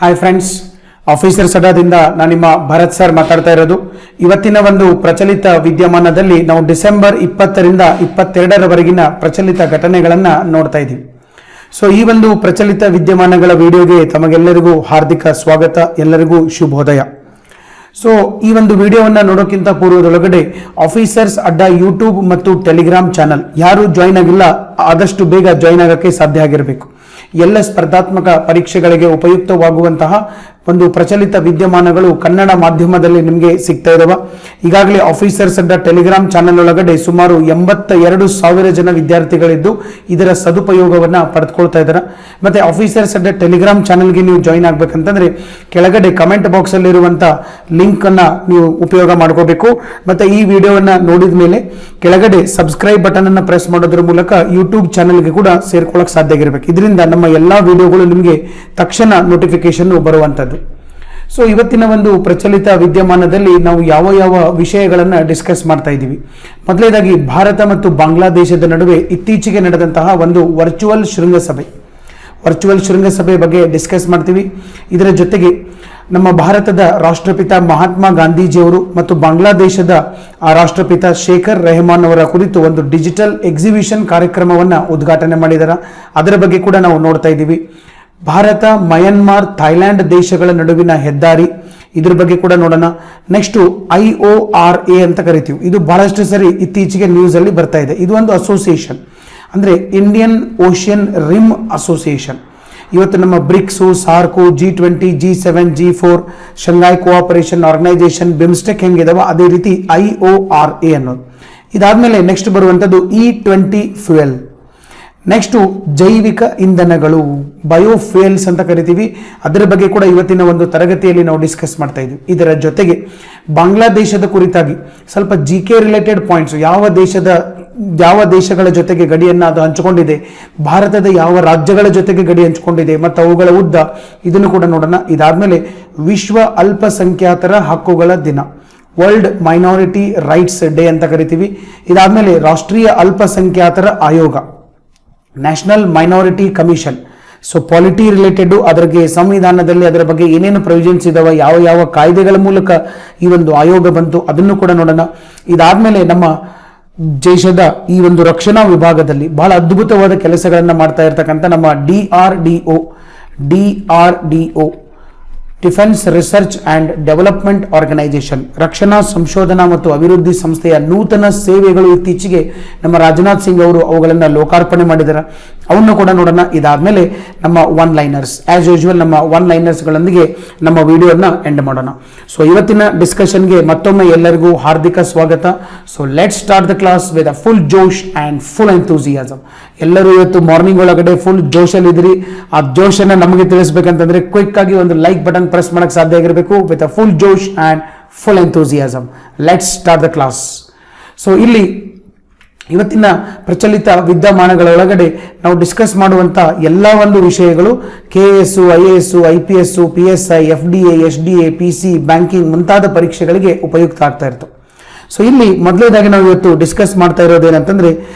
Hi friends, officers ಅಡ್ಡಾದಿಂದ ನಾನು ನಿಮ್ಮ Bharat sir ಮಾತಾಡ್ತಾ ಇರೋದು. ಇವತ್ತಿನ ಒಂದು ಪ್ರಚಲಿತ ವಿದ್ಯಮಾನದಲ್ಲಿ ನಾವು ಡಿಸೆಂಬರ್ 20ರಿಂದ 22ರವರೆಗಿನ ಪ್ರಚಲಿತ ಘಟನೆಗಳನ್ನು ನೋಡ್ತಾ ಇದ್ದೀವಿ. ಸೊ ಈ ಒಂದು ಪ್ರಚಲಿತ ವಿದ್ಯಮಾನಗಳ ವಿಡಿಯೋಗೆ ತಮಗೆಲ್ಲರಿಗೂ ಹಾರ್ದಿಕ ಸ್ವಾಗತ, ಎಲ್ಲರಿಗೂ ಶುಭೋದಯ. ಸೊ ಈ ಒಂದು ವಿಡಿಯೋವನ್ನು ನೋಡೋಕ್ಕಿಂತ ಪೂರ್ವದೊಳಗಡೆ ಆಫೀಸರ್ಸ್ ಅಡ್ಡ ಯೂಟ್ಯೂಬ್ ಮತ್ತು ಟೆಲಿಗ್ರಾಮ್ ಚಾನಲ್ ಯಾರು ಜಾಯ್ನ್ ಆಗಿಲ್ಲ ಆದಷ್ಟು ಬೇಗ ಜಾಯ್ನ್ ಆಗೋಕ್ಕೆ ಸಾಧ್ಯ ಆಗಿರಬೇಕು. ಎಲ್ಲ ಸ್ಪರ್ಧಾತ್ಮಕ ಪರೀಕ್ಷೆಗಳಿಗೆ ಉಪಯುಕ್ತವಾಗುವಂತಹ ಒಂದು ಪ್ರಚಲಿತ ವಿದ್ಯಮಾನಗಳು ಕನ್ನಡ ಮಾಧ್ಯಮದಲ್ಲಿ ನಿಮಗೆ ಸಿಗ್ತಾ ಇದಾವೆ. ಈಗಾಗಲೇ ಆಫೀಸರ್ಸ್ ಅಡ್ಡ ಟೆಲಿಗ್ರಾಮ್ ಚಾನೆಲ್ ಒಳಗಡೆ ಸುಮಾರು 82,000 ಜನ ವಿದ್ಯಾರ್ಥಿಗಳಿದ್ದು ಇದರ ಸದುಪಯೋಗವನ್ನು ಪಡೆದುಕೊಳ್ತಾ ಇದ್ದಾರೆ. ಮತ್ತೆ ಆಫೀಸರ್ಸ್ ಅಡ್ಡ ಟೆಲಿಗ್ರಾಮ್ ಚಾನೆಲ್ಗೆ ನೀವು ಜಾಯ್ನ್ ಆಗ್ಬೇಕಂತಂದ್ರೆ ಕೆಳಗಡೆ ಕಮೆಂಟ್ ಬಾಕ್ಸ್ ಅಲ್ಲಿ ಇರುವಂತ ಲಿಂಕ್ ಅನ್ನ ನೀವು ಉಪಯೋಗ ಮಾಡ್ಕೋಬೇಕು. ಮತ್ತೆ ಈ ವಿಡಿಯೋವನ್ನ ನೋಡಿದ ಮೇಲೆ ಕೆಳಗಡೆ ಸಬ್ಸ್ಕ್ರೈಬ್ ಬಟನ್ ಅನ್ನ ಪ್ರೆಸ್ ಮಾಡೋದ್ರ ಮೂಲಕ ಯೂಟ್ಯೂಬ್ ಚಾನೆಲ್ಗೆ ಕೂಡ ಸೇರ್ಕೊಳ್ಳೋಕೆ ಸಾಧ್ಯ ಆಗಿರಬೇಕು. ಇದರಿಂದ ನಮ್ಮ ಎಲ್ಲಾ ವಿಡಿಯೋಗಳು ನಿಮಗೆ ತಕ್ಷಣ ನೋಟಿಫಿಕೇಶನ್ ಬರುವಂತದ್ದು. ಸೊ ಇವತ್ತಿನ ಒಂದು ಪ್ರಚಲಿತ ವಿದ್ಯಮಾನದಲ್ಲಿ ನಾವು ಯಾವ ಯಾವ ವಿಷಯಗಳನ್ನು ಡಿಸ್ಕಸ್ ಮಾಡ್ತಾ ಇದ್ದೀವಿ. ಮೊದಲನೇದಾಗಿ ಭಾರತ ಮತ್ತು ಬಾಂಗ್ಲಾದೇಶದ ನಡುವೆ ಇತ್ತೀಚೆಗೆ ನಡೆದಂತಹ ಒಂದು ವರ್ಚುವಲ್ ಶೃಂಗಸಭೆ ಬಗ್ಗೆ ಡಿಸ್ಕಸ್ ಮಾಡ್ತೀವಿ. ಇದರ ಜೊತೆಗೆ ನಮ್ಮ ಭಾರತದ ರಾಷ್ಟ್ರಪಿತ ಮಹಾತ್ಮ ಗಾಂಧೀಜಿಯವರು ಮತ್ತು ಬಾಂಗ್ಲಾದೇಶದ ರಾಷ್ಟ್ರಪಿತ ಶೇಖರ್ ರೆಹಮಾನ್ ಅವರ ಕುರಿತು ಒಂದು ಡಿಜಿಟಲ್ ಎಕ್ಸಿಬಿಷನ್ ಕಾರ್ಯಕ್ರಮವನ್ನು ಉದ್ಘಾಟನೆ ಮಾಡಿದ್ದಾರೆ. ಅದರ ಬಗ್ಗೆ ಕೂಡ ನಾವು ನೋಡ್ತಾ ಇದ್ದೀವಿ. ಭಾರತ, ಮಯನ್ಮಾರ್, ಥೈಲ್ಯಾಂಡ್ ದೇಶಗಳ ನಡುವಿನ ಹೆದ್ದಾರಿ, ಇದ್ರ ಬಗ್ಗೆ ಕೂಡ ನೋಡೋಣ. ನೆಕ್ಸ್ಟ್ IORA ಅಂತ ಕರಿತೀವಿ. ಇದು ಬಹಳಷ್ಟು ಸರಿ ಇತ್ತೀಚೆಗೆ ನ್ಯೂಸ್ ಅಲ್ಲಿ ಬರ್ತಾ ಇದೆ. ಇದು ಒಂದು ಅಸೋಸಿಯೇಷನ್, ಅಂದ್ರೆ ಇಂಡಿಯನ್ ಓಷಿಯನ್ ರಿಮ್ ಅಸೋಸಿಯೇಷನ್. ಇವತ್ತು ನಮ್ಮ BRICS, SAARC, G20, G7, G4, Shanghai cooperation organisation, BIMSTEC ಹೆಂಗಿದಾವ ಅದೇ ರೀತಿ IORA ಅನ್ನೋದು. ಇದಾದ್ಮೇಲೆ ನೆಕ್ಸ್ಟ್ ಬರುವಂತದ್ದು E20 ಫ್ಯೂಯಲ್. ನೆಕ್ಸ್ಟ್ ಜೈವಿಕ ಇಂಧನಗಳು, ಬಯೋಫ್ಯೂಯಲ್ಸ್ ಅಂತ ಕರಿತೀವಿ. ಅದರ ಬಗ್ಗೆ ಕೂಡ ಇವತ್ತಿನ ಒಂದು ತರಗತಿಯಲ್ಲಿ ನಾವು ಡಿಸ್ಕಸ್ ಮಾಡ್ತಾ ಇದ್ವಿ. ಇದರ ಜೊತೆಗೆ ಬಾಂಗ್ಲಾದೇಶದ ಕುರಿತಾಗಿ ಸ್ವಲ್ಪ GK ರಿಲೇಟೆಡ್ ಪಾಯಿಂಟ್ಸ್, ಯಾವ ದೇಶಗಳ ಜೊತೆಗೆ ಗಡಿಯನ್ನು ಅದು ಹಂಚಿಕೊಂಡಿದೆ, ಭಾರತದ ಯಾವ ರಾಜ್ಯಗಳ ಜೊತೆಗೆ ಗಡಿ ಹಂಚಿಕೊಂಡಿದೆ ಮತ್ತು ಅವುಗಳ ಉದ್ದ, ಇದನ್ನು ಕೂಡ ನೋಡೋಣ. ಇದಾದ್ಮೇಲೆ ವಿಶ್ವ ಅಲ್ಪಸಂಖ್ಯಾತರ ಹಕ್ಕುಗಳ ದಿನ, ವರ್ಲ್ಡ್ ಮೈನಾರಿಟಿ ರೈಟ್ಸ್ ಡೇ ಅಂತ ಕರಿತೀವಿ. ಇದಾದ್ಮೇಲೆ ರಾಷ್ಟ್ರೀಯ ಅಲ್ಪಸಂಖ್ಯಾತರ ಆಯೋಗ, national minority commission. So polity related, ಅದರಿಗೆ ಸಂವಿಧಾನದಲ್ಲಿ ಅದರ ಬಗ್ಗೆ ಏನೇನು ಪ್ರೊವಿಷನ್ಸ್ ಇದಾವೆ, ಯಾವ ಯಾವ ಕಾಯ್ದೆಗಳ ಮೂಲಕ ಈ ಒಂದು ಆಯೋಗ ಬಂತು, ಅದನ್ನು ಕೂಡ ನೋಡೋಣ. ಇದಾದ್ಮೇಲೆ ನಮ್ಮ ದೇಶದ ಈ ಒಂದು ರಕ್ಷಣಾ ವಿಭಾಗದಲ್ಲಿ ಬಹಳ ಅದ್ಭುತವಾದ ಕೆಲಸಗಳನ್ನು ಮಾಡ್ತಾ ಇರ್ತಕ್ಕಂಥ ನಮ್ಮ DRDO defence research and development organisation, ರಕ್ಷಣಾ ಸಂಶೋಧನಾ ಮತ್ತು ಅಭಿವೃದ್ಧಿ ಸಂಸ್ಥೆಯ ನೂತನ ಸೇವೆಗಳು ಇತ್ತೀಚೆಗೆ ನಮ್ಮ ರಾಜನಾಥ್ ಸಿಂಗ್ ಅವರು ಅವುಗಳನ್ನು ಲೋಕಾರ್ಪಣೆ ಮಾಡಿದ್ದಾರೆ. ಅವನ್ನು ಕೂಡ ನೋಡೋಣ. ಇದಾದ್ಮೇಲೆ ನಮ್ಮ ಒನ್ ಲೈನರ್ಸ್, ಆಸ್ ಯೂಶುವಲ್ ನಮ್ಮ ಒನ್ ಲೈನರ್ಸ್ಗಳೊಂದಿಗೆ ನಮ್ಮ ವಿಡಿಯೋನ ಎಂಡ್ ಮಾಡೋಣ. ಸೊ ಇವತ್ತಿನ ಡಿಸ್ಕಷನ್ಗೆ ಮತ್ತೊಮ್ಮೆ ಎಲ್ಲರಿಗೂ ಹಾರ್ದಿಕ ಸ್ವಾಗತ. So let's start the class with a full Josh and full enthusiasm. ಎಲ್ಲರೂ ಇವತ್ತು ಮಾರ್ನಿಂಗ್ ಒಳಗಡೆ ಫುಲ್ ಜೋಶಲ್ಲಿ ಇದ್ರಿ. ಆ ಜೋಶನ್ನು ನಮಗೆ ತಿಳಿಸ್ಬೇಕಂತಂದ್ರೆ ಕ್ವಿಕ್ ಆಗಿ ಒಂದು ಲೈಕ್ ಬಟನ್ ಪ್ರೆಸ್ ಮಾಡಕ್ಕೆ ಸಾಧ್ಯ ಆಗಿರಬೇಕು. With a full Josh and full enthusiasm let's start the class. So ಇಲ್ಲಿ ಇವತ್ತಿನ ಪ್ರಚಲಿತ ವಿದ್ಯಮಾನಗಳ ಒಳಗಡೆ ನಾವು ಡಿಸ್ಕಸ್ ಮಾಡುವಂತ ಎಲ್ಲ ಒಂದು ವಿಷಯಗಳು KS, IAS, IPS, PSI, FDA, SDA, PC, banking ಮುಂತಾದ ಪರೀಕ್ಷೆಗಳಿಗೆ ಉಪಯುಕ್ತ ಆಗ್ತಾ ಇರ್ತವೆ. ಸೊ ಇಲ್ಲಿ ಮೊದಲನೇದಾಗಿ ನಾವು ಇವತ್ತು ಡಿಸ್ಕಸ್ ಮಾಡ್ತಾ ಇರೋದೇನಂತಂದ್ರೆ,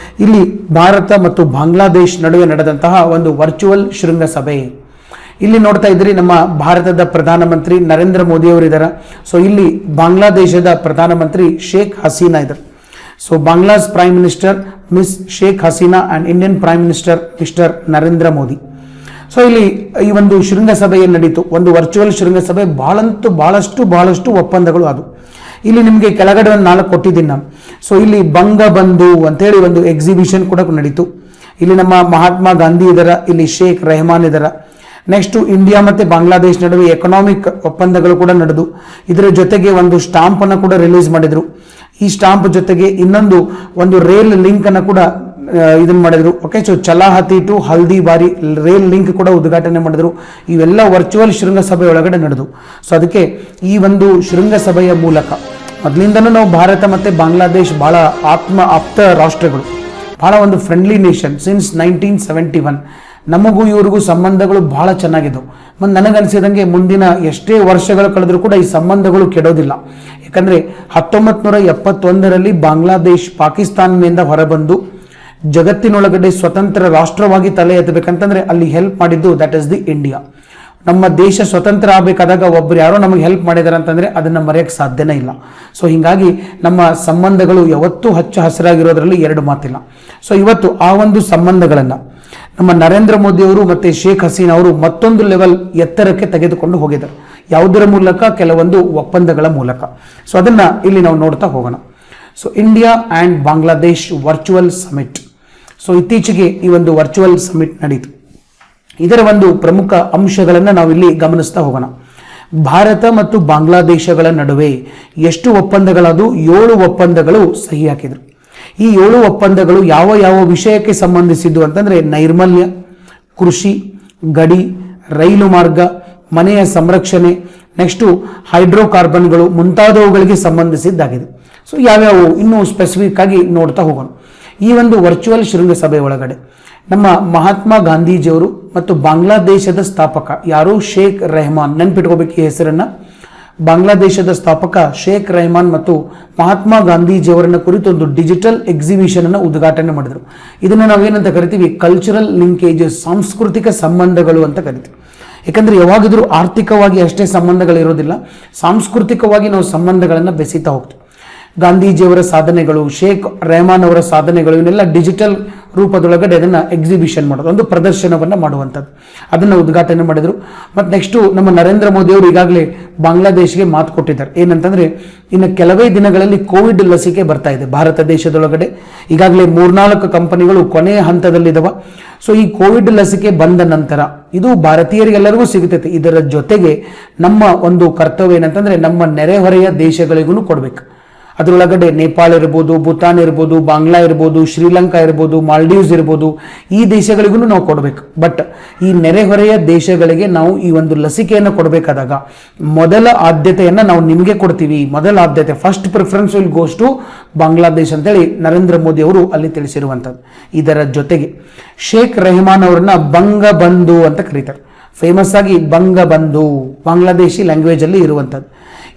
ಇಲ್ಲಿ ಭಾರತ ಮತ್ತು ಬಾಂಗ್ಲಾದೇಶ್ ನಡುವೆ ನಡೆದಂತಹ ಒಂದು ವರ್ಚುವಲ್ ಶೃಂಗಸಭೆ. ಇಲ್ಲಿ ನೋಡ್ತಾ ಇದ್ರಿ, ನಮ್ಮ ಭಾರತದ ಪ್ರಧಾನಮಂತ್ರಿ ನರೇಂದ್ರ ಮೋದಿ ಅವರು ಇದ್ದಾರೆ. ಸೊ ಇಲ್ಲಿ ಬಾಂಗ್ಲಾದೇಶದ ಪ್ರಧಾನಮಂತ್ರಿ ಶೇಖ್ ಹಸೀನಾ ಇದ್ದಾರೆ. So Bangla's prime minister Miss Sheikh Hasina and Indian prime minister Mister Narendra Modi. So ಇಲ್ಲಿ ಈ ಒಂದು ಶೃಂಗಸಭೆ ನಡೀತು, ಒಂದು ವರ್ಚುವಲ್ ಶೃಂಗಸಭೆ. ಬಹಳಷ್ಟು ಒಪ್ಪಂದಗಳು ಅದು. ಇಲ್ಲಿ ನಿಮಗೆ ಕೆಳಗಡೆ ಒಂದು 4 ಕೊಟ್ಟಿದ್ದೀನಿ ನಾನು. ಸೊ ಇಲ್ಲಿ ಬಂಗಬಂಧು ಅಂತೇಳಿ ಒಂದು ಎಕ್ಸಿಬಿಷನ್ ಕೂಡ ನಡೀತು. ಇಲ್ಲಿ ನಮ್ಮ ಮಹಾತ್ಮ ಗಾಂಧಿ ಇದಾರ, ಇಲ್ಲಿ ಶೇಖ್ ರೆಹಮಾನ್ ಇದಾರ. ನೆಕ್ಸ್ಟ್ ಇಂಡಿಯಾ ಮತ್ತೆ ಬಾಂಗ್ಲಾದೇಶ್ ನಡುವೆ ಎಕನಾಮಿಕ್ ಒಪ್ಪಂದಗಳು ಕೂಡ ನಡೆದು, ಇದರ ಜೊತೆಗೆ ಒಂದು ಸ್ಟಾಂಪ್ ಅನ್ನು ಕೂಡ ರಿಲೀಸ್ ಮಾಡಿದ್ರು. ಈ ಸ್ಟಾಂಪ್ ಜೊತೆಗೆ ಇನ್ನೊಂದು ರೇಲ್ ಲಿಂಕ್ ಅನ್ನು ಕೂಡ ಇದನ್ನ ಮಾಡಿದ್ರು. Okay, so Chilahati to Haldibari rail link ಕೂಡ ಉದ್ಘಾಟನೆ ಮಾಡಿದ್ರು. ಇವೆಲ್ಲ ವರ್ಚುವಲ್ ಶೃಂಗಸಭೆ ಒಳಗಡೆ ನಡೆದು. ಸೊ ಅದಕ್ಕೆ ಈ ಒಂದು ಶೃಂಗಸಭೆಯ ಮೂಲಕ ಮೊದಲಿಂದನೂ ನಾವು ಭಾರತ ಮತ್ತೆ ಬಾಂಗ್ಲಾದೇಶ್ ಬಹಳ ಆಪ್ತ ರಾಷ್ಟ್ರಗಳು, ಬಹಳ ಒಂದು ಫ್ರೆಂಡ್ಲಿ ನೇಷನ್ ಸಿನ್ಸ್ 1971. ನಮಗೂ ಇವ್ರಿಗೂ ಸಂಬಂಧಗಳು ಬಹಳ ಚೆನ್ನಾಗಿದ್ದವು. ಮತ್ತು ನನಗನ್ಸಿದಂಗೆ ಮುಂದಿನ ಎಷ್ಟೇ ವರ್ಷಗಳು ಕಳೆದರೂ ಕೂಡ ಈ ಸಂಬಂಧಗಳು ಕೆಡೋದಿಲ್ಲ. ಯಾಕಂದರೆ 1971ರಲ್ಲಿ ಬಾಂಗ್ಲಾದೇಶ್ ಪಾಕಿಸ್ತಾನದಿಂದ ಹೊರಬಂದು ಜಗತ್ತಿನೊಳಗಡೆ ಸ್ವತಂತ್ರ ರಾಷ್ಟ್ರವಾಗಿ ತಲೆ ಎತ್ತಬೇಕಂತಂದ್ರೆ ಅಲ್ಲಿ ಹೆಲ್ಪ್ ಮಾಡಿದ್ದು ದಟ್ ಇಸ್ ದಿ ಇಂಡಿಯಾ. ನಮ್ಮ ದೇಶ ಸ್ವತಂತ್ರ ಆಗಬೇಕಾದಾಗ ಒಬ್ರು ಯಾರೋ ನಮಗೆ ಹೆಲ್ಪ್ ಮಾಡಿದಾರೆ ಅಂತಂದರೆ ಅದನ್ನು ಮರೆಯೋಕ್ಕೆ ಸಾಧ್ಯನೇ ಇಲ್ಲ. ಸೊ ಹೀಗಾಗಿ ನಮ್ಮ ಸಂಬಂಧಗಳು ಯಾವತ್ತೂ ಹಚ್ಚ ಹಸಿರಾಗಿರೋದ್ರಲ್ಲಿ ಎರಡು ಮಾತಿಲ್ಲ. ಸೊ ಇವತ್ತು ಆ ಒಂದು ಸಂಬಂಧಗಳನ್ನು ನಮ್ಮ ನರೇಂದ್ರ ಮೋದಿ ಅವರು ಮತ್ತು ಶೇಖ್ ಹಸೀನಾ ಅವರು ಮತ್ತೊಂದು ಲೆವೆಲ್ ಎತ್ತರಕ್ಕೆ ತೆಗೆದುಕೊಂಡು ಹೋಗಿದ್ದಾರೆ. ಯಾವುದರ ಮೂಲಕ? ಕೆಲವೊಂದು ಒಪ್ಪಂದಗಳ ಮೂಲಕ. ಸೊ ಅದನ್ನು ಇಲ್ಲಿ ನಾವು ನೋಡ್ತಾ ಹೋಗೋಣ. So India and Bangladesh virtual summit. So ಇತ್ತೀಚೆಗೆ ಈ ಒಂದು ವರ್ಚುವಲ್ ಸಮಿಟ್ ನಡೀತು. ಇದರ ಒಂದು ಪ್ರಮುಖ ಅಂಶಗಳನ್ನು ನಾವು ಇಲ್ಲಿ ಗಮನಿಸ್ತಾ ಹೋಗೋಣ. ಭಾರತ ಮತ್ತು ಬಾಂಗ್ಲಾದೇಶಗಳ ನಡುವೆ ಎಷ್ಟು ಒಪ್ಪಂದಗಳದು? 7 ಒಪ್ಪಂದಗಳು ಸಹಿ ಹಾಕಿದರು. ಈ 7 ಒಪ್ಪಂದಗಳು ಯಾವ ಯಾವ ವಿಷಯಕ್ಕೆ ಸಂಬಂಧಿಸಿದ್ದು ಅಂತಂದರೆ ನೈರ್ಮಲ್ಯ, ಕೃಷಿ, ಗಡಿ, ರೈಲು ಮಾರ್ಗ, ಮನೆಯ ಸಂರಕ್ಷಣೆ, ನೆಕ್ಸ್ಟು ಹೈಡ್ರೋಕಾರ್ಬನ್ಗಳು ಮುಂತಾದವುಗಳಿಗೆ ಸಂಬಂಧಿಸಿದ್ದಾಗಿದೆ. ಸೊ ಯಾವ್ಯಾವು ಇನ್ನೂ ಸ್ಪೆಸಿಫಿಕ್ ಆಗಿ ನೋಡ್ತಾ ಹೋಗೋಣ. ಈ ಒಂದು ವರ್ಚುವಲ್ ಶೃಂಗಸಭೆ ಒಳಗಡೆ ನಮ್ಮ ಮಹಾತ್ಮ ಗಾಂಧೀಜಿಯವರು ಮತ್ತು ಬಾಂಗ್ಲಾದೇಶದ ಸ್ಥಾಪಕ ಯಾರು? ಶೇಖ್ ರೆಹಮಾನ್. ನೆನ್ಪಿಟ್ಕೋಬೇಕು ಈ ಹೆಸರನ್ನು. ಬಾಂಗ್ಲಾದೇಶದ ಸ್ಥಾಪಕ ಶೇಖ್ ರೆಹಮಾನ್ ಮತ್ತು ಮಹಾತ್ಮ ಗಾಂಧೀಜಿಯವರನ್ನ ಕುರಿತು ಒಂದು ಡಿಜಿಟಲ್ ಎಕ್ಸಿಬಿಷನ್ ಅನ್ನು ಉದ್ಘಾಟನೆ ಮಾಡಿದರು. ಇದನ್ನು ನಾವೇನಂತ ಕರಿತೀವಿ? ಕಲ್ಚರಲ್ ಲಿಂಕೇಜಸ್, ಸಾಂಸ್ಕೃತಿಕ ಸಂಬಂಧಗಳು ಅಂತ ಕರಿತೀವಿ. ಯಾಕಂದರೆ ಯಾವಾಗಿದ್ರೂ ಆರ್ಥಿಕವಾಗಿ ಅಷ್ಟೇ ಸಂಬಂಧಗಳಿರೋದಿಲ್ಲ, ಸಾಂಸ್ಕೃತಿಕವಾಗಿ ನಾವು ಸಂಬಂಧಗಳನ್ನು ಬೆಸೀತಾ ಹೋಗ್ತೀವಿ. ಗಾಂಧೀಜಿಯವರ ಸಾಧನೆಗಳು, ಶೇಖ್ ರೆಹಮಾನ್ ಅವರ ಸಾಧನೆಗಳು, ಇವನ್ನೆಲ್ಲ ಡಿಜಿಟಲ್ ರೂಪದೊಳಗಡೆ ಅದನ್ನು ಎಕ್ಸಿಬಿಷನ್ ಮಾಡೋದು, ಒಂದು ಪ್ರದರ್ಶನವನ್ನು ಮಾಡುವಂಥದ್ದು, ಅದನ್ನು ಉದ್ಘಾಟನೆ ಮಾಡಿದರು. ಮತ್ತು ನೆಕ್ಸ್ಟು ನಮ್ಮ ನರೇಂದ್ರ ಮೋದಿ ಅವರು ಈಗಾಗಲೇ ಬಾಂಗ್ಲಾದೇಶಿಗೆ ಮಾತು ಕೊಟ್ಟಿದ್ದಾರೆ. ಏನಂತಂದರೆ ಇನ್ನು ಕೆಲವೇ ದಿನಗಳಲ್ಲಿ ಕೋವಿಡ್ ಲಸಿಕೆ ಬರ್ತಾ ಇದೆ ಭಾರತ ದೇಶದೊಳಗಡೆ. ಈಗಾಗಲೇ 3-4 ಕಂಪನಿಗಳು ಕೊನೆಯ ಹಂತದಲ್ಲಿದ್ದಾವೆ. ಸೊ ಈ ಕೋವಿಡ್ ಲಸಿಕೆ ಬಂದ ನಂತರ ಇದು ಭಾರತೀಯರಿಗೆಲ್ಲರಿಗೂ ಸಿಗುತ್ತೈತೆ. ಇದರ ಜೊತೆಗೆ ನಮ್ಮ ಒಂದು ಕರ್ತವ್ಯ ಏನಂತಂದರೆ ನಮ್ಮ ನೆರೆಹೊರೆಯ ದೇಶಗಳಿಗೂ ಕೊಡಬೇಕು. ಅದರೊಳಗಡೆ ನೇಪಾಳ ಇರ್ಬೋದು, ಭೂತಾನ್ ಇರ್ಬೋದು, ಬಾಂಗ್ಲಾ ಇರ್ಬೋದು, ಶ್ರೀಲಂಕಾ ಇರ್ಬೋದು, ಮಾಲ್ಡೀವ್ಸ್ ಇರ್ಬೋದು, ಈ ದೇಶಗಳಿಗೂ ನಾವು ಕೊಡಬೇಕು. ಬಟ್ ಈ ನೆರೆಹೊರೆಯ ದೇಶಗಳಿಗೆ ನಾವು ಈ ಒಂದು ಲಸಿಕೆಯನ್ನು ಕೊಡಬೇಕಾದಾಗ ಮೊದಲ ಆದ್ಯತೆಯನ್ನು ನಾವು ನಿಮಗೆ ಕೊಡ್ತೀವಿ. ಮೊದಲ ಆದ್ಯತೆ, first preference will goes to Bangladesh ಅಂತೇಳಿ ನರೇಂದ್ರ ಮೋದಿ ಅವರು ಅಲ್ಲಿ ತಿಳಿಸಿರುವಂಥದ್ದು. ಇದರ ಜೊತೆಗೆ ಶೇಖ್ ರೆಹಮಾನ್ ಅವರನ್ನ ಬಂಗಬಂಧು ಅಂತ ಕರೀತಾರೆ. ಫೇಮಸ್ ಆಗಿ ಬಂಗಬಂಧು ಬಾಂಗ್ಲಾದೇಶಿ ಲ್ಯಾಂಗ್ವೇಜಲ್ಲಿ ಇರುವಂಥದ್ದು.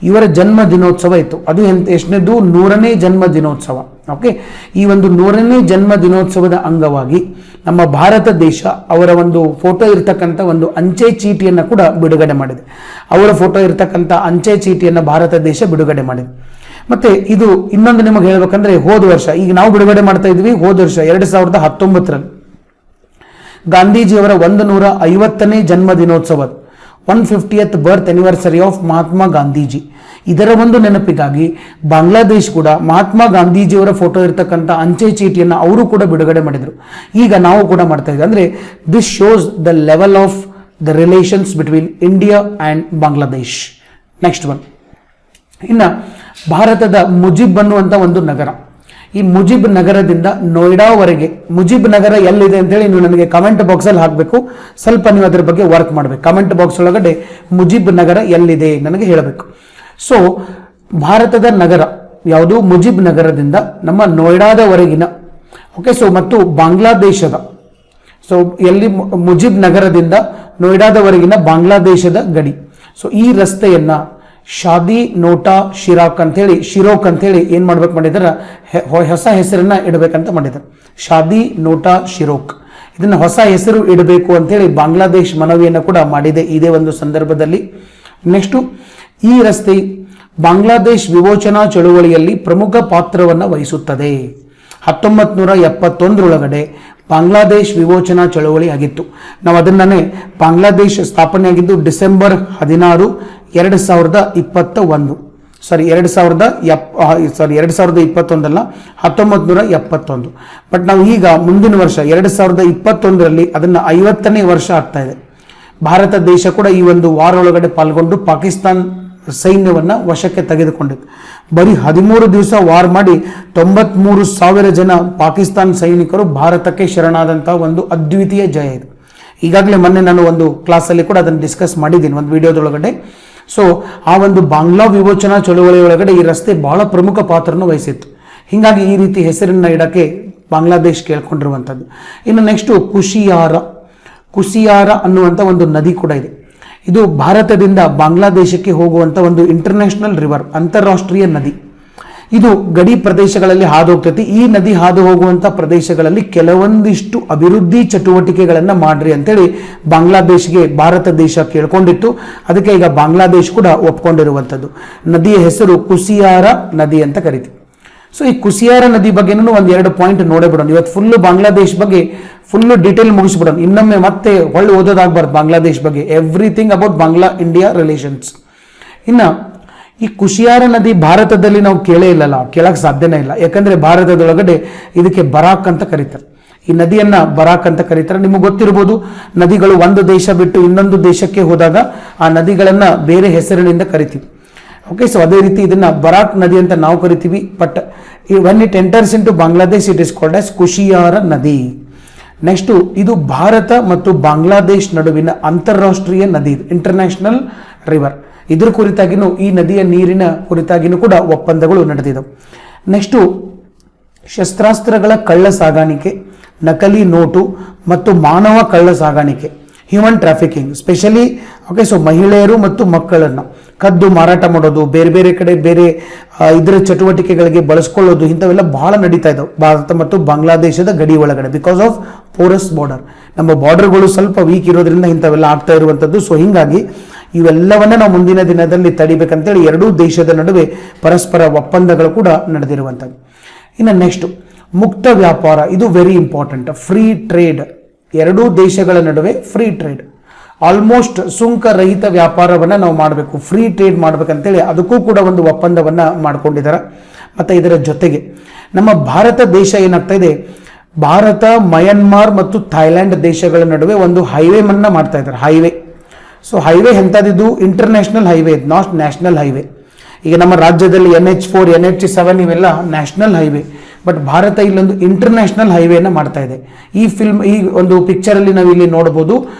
ಇವರ ಜನ್ಮ ದಿನೋತ್ಸವ ಇತ್ತು. ಅದು ಎಷ್ಟನೇದು? 100ನೇ ಜನ್ಮ ದಿನೋತ್ಸವ. ಓಕೆ, ಈ ಒಂದು 100ನೇ ಜನ್ಮ ದಿನೋತ್ಸವದ ಅಂಗವಾಗಿ ನಮ್ಮ ಭಾರತ ದೇಶ ಅವರ ಒಂದು ಫೋಟೋ ಇರ್ತಕ್ಕಂಥ ಒಂದು ಅಂಚೆ ಚೀಟಿಯನ್ನು ಕೂಡ ಬಿಡುಗಡೆ ಮಾಡಿದೆ. ಅವರ ಫೋಟೋ ಇರ್ತಕ್ಕಂಥ ಅಂಚೆ ಚೀಟಿಯನ್ನು ಭಾರತ ದೇಶ ಬಿಡುಗಡೆ ಮಾಡಿದೆ. ಮತ್ತೆ ಇದು ಇನ್ನೊಂದು ನಿಮಗೆ ಹೇಳ್ಬೇಕಂದ್ರೆ, ಹೋದ ವರ್ಷ, ಈಗ ನಾವು ಬಿಡುಗಡೆ ಮಾಡ್ತಾ ಇದ್ವಿ, ಹೋದ ವರ್ಷ 2019ರಲ್ಲಿ ಗಾಂಧೀಜಿಯವರ 150ನೇ ಜನ್ಮ ದಿನೋತ್ಸವ, 150th birth anniversary of Mahatma Gandhiji. ಇದರ ಒಂದು ನೆನಪಿಗಾಗಿ ಬಾಂಗ್ಲಾದೇಶ್ ಕೂಡ ಮಹಾತ್ಮ ಗಾಂಧೀಜಿಯವರ ಫೋಟೋ ಇರ್ತಕ್ಕಂಥ ಅಂಚೆ ಚೀಟಿಯನ್ನು ಅವರು ಕೂಡ ಬಿಡುಗಡೆ ಮಾಡಿದರು. ಈಗ ನಾವು ಕೂಡ ಮಾಡ್ತಾ ಇದ್ದೀವಿ. ಅಂದರೆ this shows the level of the relations between India and Bangladesh. Next one, ಇನ್ನು ಭಾರತದ ಮುಜಿಬ್ ಅನ್ನುವಂಥ ಒಂದು ನಗರ. ಈ ಮುಜಿಬ್ ನಗರದಿಂದ ನೋಯ್ಡಾವರೆಗೆ, ಮುಜಿಬ್ ನಗರ ಎಲ್ಲಿದೆ ಅಂತೇಳಿ ನೀವು ನನಗೆ ಕಮೆಂಟ್ ಬಾಕ್ಸಲ್ಲಿ ಹಾಕಬೇಕು. ಸ್ವಲ್ಪ ನೀವು ಅದರ ಬಗ್ಗೆ ವರ್ಕ್ ಮಾಡಬೇಕು. ಕಮೆಂಟ್ ಬಾಕ್ಸ್ ಒಳಗಡೆ ಮುಜಿಬ್ ನಗರ ಎಲ್ಲಿದೆ ನನಗೆ ಹೇಳಬೇಕು. ಸೊ ಭಾರತದ ನಗರ ಯಾವುದು? ಮುಜಿಬ್ ನಗರದಿಂದ ನಮ್ಮ ನೋಯ್ಡಾದವರೆಗಿನ, ಓಕೆ. ಸೊ ಮತ್ತು ಬಾಂಗ್ಲಾದೇಶದ, ಸೊ ಎಲ್ಲಿ? ಮುಜಿಬ್ ನಗರದಿಂದ ನೋಯ್ಡಾದವರೆಗಿನ ಬಾಂಗ್ಲಾದೇಶದ ಗಡಿ. ಸೊ ಈ ರಸ್ತೆಯನ್ನು ಶಾದಿ ನೋಟಾ ಶಿರಾಕ್ ಅಂತೇಳಿ, ಶಿರೋಕ್ ಅಂತೇಳಿ ಏನು ಮಾಡ್ಬೇಕು ಮಾಡಿದಾರೆ? ಹೊಸ ಹೆಸರನ್ನ ಇಡಬೇಕಂತ ಮಾಡಿದ್ದಾರೆ. ಶಾದಿ ನೋಟಾ ಶಿರೋಕ್, ಇದನ್ನು ಹೊಸ ಹೆಸರು ಇಡಬೇಕು ಅಂತೇಳಿ ಬಾಂಗ್ಲಾದೇಶ್ ಮನವಿಯನ್ನು ಕೂಡ ಮಾಡಿದೆ ಇದೇ ಒಂದು ಸಂದರ್ಭದಲ್ಲಿ. ನೆಕ್ಸ್ಟು, ಈ ರಸ್ತೆ ಬಾಂಗ್ಲಾದೇಶ್ ವಿಮೋಚನಾ ಚಳುವಳಿಯಲ್ಲಿ ಪ್ರಮುಖ ಪಾತ್ರವನ್ನು ವಹಿಸುತ್ತದೆ. 1971 ಬಾಂಗ್ಲಾದೇಶ್ ವಿಮೋಚನಾ ಚಳುವಳಿ ಆಗಿತ್ತು. ನಾವು ಅದನ್ನೇ, ಬಾಂಗ್ಲಾದೇಶ್ ಸ್ಥಾಪನೆ ಆಗಿದ್ದು ಡಿಸೆಂಬರ್ 16, 2021. 2021 ಅಲ್ಲ, 1971. ಬಟ್ ನಾವು ಈಗ ಮುಂದಿನ ವರ್ಷ 2021ರಲ್ಲಿ ಅದನ್ನು 50ನೇ ವರ್ಷ ಆಗ್ತಾ ಇದೆ. ಭಾರತ ದೇಶ ಕೂಡ ಈ ಒಂದು ವಾರ ಒಳಗಡೆ ಪಾಲ್ಗೊಂಡು ಪಾಕಿಸ್ತಾನ್ ಸೈನ್ಯವನ್ನು ವಶಕ್ಕೆ ತೆಗೆದುಕೊಂಡಿತ್ತು. ಬರೀ 13 ದಿವಸ ವಾರ್ ಮಾಡಿ 93,000 ಜನ ಪಾಕಿಸ್ತಾನ್ ಸೈನಿಕರು ಭಾರತಕ್ಕೆ ಶರಣಾದಂಥ ಒಂದು ಅದ್ವಿತೀಯ ಜಯ ಇದು. ಈಗಾಗಲೇ ಮೊನ್ನೆ ನಾನು ಒಂದು ಕ್ಲಾಸಲ್ಲಿ ಕೂಡ ಅದನ್ನು ಡಿಸ್ಕಸ್ ಮಾಡಿದ್ದೀನಿ ಒಂದು ವಿಡಿಯೋದೊಳಗಡೆ. ಸೊ ಆ ಒಂದು ಬಾಂಗ್ಲಾ ವಿಮೋಚನಾ ಚಳುವಳಿಯೊಳಗಡೆ ಈ ರಸ್ತೆ ಬಹಳ ಪ್ರಮುಖ ಪಾತ್ರವನ್ನು ವಹಿಸಿತ್ತು. ಹೀಗಾಗಿ ಈ ರೀತಿ ಹೆಸರನ್ನು ಇಡಕ್ಕೆ ಬಾಂಗ್ಲಾದೇಶ್ ಕೇಳ್ಕೊಂಡಿರುವಂಥದ್ದು. ಇನ್ನು ನೆಕ್ಸ್ಟು ಕುಸಿಯಾರ ಅನ್ನುವಂಥ ಒಂದು ನದಿ ಕೂಡ ಇದೆ. ಇದು ಭಾರತದಿಂದ ಬಾಂಗ್ಲಾದೇಶಕ್ಕೆ ಹೋಗುವಂಥ ಒಂದು ಇಂಟರ್ನ್ಯಾಷನಲ್ ರಿವರ್, ಅಂತಾರಾಷ್ಟ್ರೀಯ ನದಿ. ಇದು ಗಡಿ ಪ್ರದೇಶಗಳಲ್ಲಿ ಹಾದು ಹೋಗ್ತೈತಿ. ಈ ನದಿ ಹಾದು ಹೋಗುವಂತ ಪ್ರದೇಶಗಳಲ್ಲಿ ಕೆಲವೊಂದಿಷ್ಟು ಅಭಿವೃದ್ಧಿ ಚಟುವಟಿಕೆಗಳನ್ನ ಮಾಡ್ರಿ ಅಂತೇಳಿ ಬಾಂಗ್ಲಾದೇಶ್ಗೆ ಭಾರತ ದೇಶ ಕೇಳ್ಕೊಂಡಿತ್ತು. ಅದಕ್ಕೆ ಈಗ ಬಾಂಗ್ಲಾದೇಶ್ ಕೂಡ ಒಪ್ಕೊಂಡಿರುವಂಥದ್ದು. ನದಿಯ ಹೆಸರು ಕುಸಿಯಾರ ನದಿ ಅಂತ ಕರಿತೀವಿ. ಸೊ ಈ ಕುಸಿಯಾರ ನದಿ ಬಗ್ಗೆನೂ ಒಂದೆರಡು ಪಾಯಿಂಟ್ ನೋಡೇ ಬಿಡೋಣ. ಇವತ್ತು ಫುಲ್ಲು ಬಾಂಗ್ಲಾದೇಶ್ ಬಗ್ಗೆ ಫುಲ್ಲು ಡೀಟೇಲ್ ಮುಗಿಸ್ಬಿಡೋಣ. ಇನ್ನೊಮ್ಮೆ ಮತ್ತೆ ಹೊಳ್ಳಿ ಓದೋದಾಗಬಾರ್ದು ಬಾಂಗ್ಲಾದೇಶ್ ಬಗ್ಗೆ, everything about Bangla India relations. ಇನ್ನು ಈ ಕುಸಿಯಾರ ನದಿ ಭಾರತದಲ್ಲಿ ನಾವು ಕೇಳೇ ಇಲ್ಲಲ್ಲ, ಕೇಳಕ್ಕೆ ಸಾಧ್ಯನೇ ಇಲ್ಲ. ಯಾಕಂದ್ರೆ ಭಾರತದೊಳಗಡೆ ಇದಕ್ಕೆ ಬರಾಕ್ ಅಂತ ಕರೀತಾರೆ. ಈ ನದಿಯನ್ನ ಬರಾಕ್ ಅಂತ ಕರೀತಾರೆ. ನಿಮಗೆ ಗೊತ್ತಿರ್ಬೋದು, ನದಿಗಳು ಒಂದು ದೇಶ ಬಿಟ್ಟು ಇನ್ನೊಂದು ದೇಶಕ್ಕೆ ಹೋದಾಗ ಆ ನದಿಗಳನ್ನ ಬೇರೆ ಹೆಸರಿನಿಂದ ಕರಿತೀವಿ. ಓಕೆ, ಸೊ ಅದೇ ರೀತಿ ಇದನ್ನ ಬರಾಕ್ ನದಿ ಅಂತ ನಾವು ಕರಿತೀವಿ. But when it enters into Bangladesh it is called as Kushiyara ನದಿ. ನೆಕ್ಸ್ಟ್, ಇದು ಭಾರತ ಮತ್ತು ಬಾಂಗ್ಲಾದೇಶ್ ನಡುವಿನ ಅಂತಾರಾಷ್ಟ್ರೀಯ ನದಿ, ಇಂಟರ್ನ್ಯಾಷನಲ್ ರಿವರ್. ಇದ್ರ ಕುರಿತಾಗಿನೂ ಈ ನದಿಯ ನೀರಿನ ಕುರಿತಾಗಿನೂ ಕೂಡ ಒಪ್ಪಂದಗಳು ನಡೆದಿದ್ದವು. ನೆಕ್ಸ್ಟು, ಶಸ್ತ್ರಾಸ್ತ್ರಗಳ ಕಳ್ಳ ಸಾಗಾಣಿಕೆ, ನಕಲಿ ನೋಟು ಮತ್ತು ಮಾನವ ಕಳ್ಳ ಸಾಗಾಣಿಕೆ, human trafficking specially. Okay, so ಮಹಿಳೆಯರು ಮತ್ತು ಮಕ್ಕಳನ್ನು ಕದ್ದು ಮಾರಾಟ ಮಾಡೋದು, ಬೇರೆ ಬೇರೆ ಕಡೆ ಬೇರೆ ಇದರ ಚಟುವಟಿಕೆಗಳಿಗೆ ಬಳಸ್ಕೊಳ್ಳೋದು, ಇಂಥವೆಲ್ಲ ಬಹಳ ನಡೀತಾ ಇದ್ದಾವೆ ಭಾರತ ಮತ್ತು ಬಾಂಗ್ಲಾದೇಶದ ಗಡಿ ಒಳಗಡೆ. ಬಿಕಾಸ್ ಆಫ್ ಪೋರಸ್ ಬಾರ್ಡರ್, ನಮ್ಮ ಬಾರ್ಡರ್ಗಳು ಸ್ವಲ್ಪ ವೀಕ್ ಇರೋದ್ರಿಂದ ಇಂಥವೆಲ್ಲ ಆಗ್ತಾ ಇರುವಂಥದ್ದು. ಸೊ ಹೀಗಾಗಿ ಇವೆಲ್ಲವನ್ನ ನಾವು ಮುಂದಿನ ದಿನದಲ್ಲಿ ತಡಿಬೇಕಂತೇಳಿ ಎರಡೂ ದೇಶದ ನಡುವೆ ಪರಸ್ಪರ ಒಪ್ಪಂದಗಳು ಕೂಡ ನಡೆದಿರುವಂಥದ್ದು. ಇನ್ನು ನೆಕ್ಸ್ಟ್, ಮುಕ್ತ ವ್ಯಾಪಾರ. ಇದು ವೆರಿ ಇಂಪಾರ್ಟೆಂಟ್. ಫ್ರೀ ಟ್ರೇಡ್, ಎರಡೂ ದೇಶಗಳ ನಡುವೆ ಫ್ರೀ ಟ್ರೇಡ್, ಆಲ್ಮೋಸ್ಟ್ ಸುಂಕ ರಹಿತ ವ್ಯಾಪಾರವನ್ನು ನಾವು ಮಾಡಬೇಕು, ಫ್ರೀ ಟ್ರೇಡ್ ಮಾಡ್ಬೇಕಂತೇಳಿ ಅದಕ್ಕೂ ಕೂಡ ಒಂದು ಒಪ್ಪಂದವನ್ನು ಮಾಡ್ಕೊಂಡಿದ್ದಾರೆ. ಮತ್ತು ಇದರ ಜೊತೆಗೆ ನಮ್ಮ ಭಾರತ ದೇಶ ಏನಾಗ್ತಾ ಇದೆ, ಭಾರತ, ಮಯನ್ಮಾರ್ ಮತ್ತು ಥೈಲ್ಯಾಂಡ್ ದೇಶಗಳ ನಡುವೆ ಒಂದು ಹೈವೇಮನ್ನ ಮಾಡ್ತಾ ಇದ್ದಾರೆ. ಹೈವೇ. ಸೊ ಹೈವೇ ಎಂಥದ್ದು, international highway, not national highway. ಈಗ ನಮ್ಮ ರಾಜ್ಯದಲ್ಲಿ NH4, NH7 ಇವೆಲ್ಲ ನ್ಯಾಷನಲ್ ಹೈವೇ. ಬಟ್ ಭಾರತ ಇಲ್ಲೊಂದು ಇಂಟರ್ನ್ಯಾಷನಲ್ ಹೈವೇನ ಮಾಡ್ತಾ ಇದೆ. ಈ ಒಂದು ಪಿಕ್ಚರಲ್ಲಿ ನಾವು ಇಲ್ಲಿ ನೋಡ್ಬೋದು.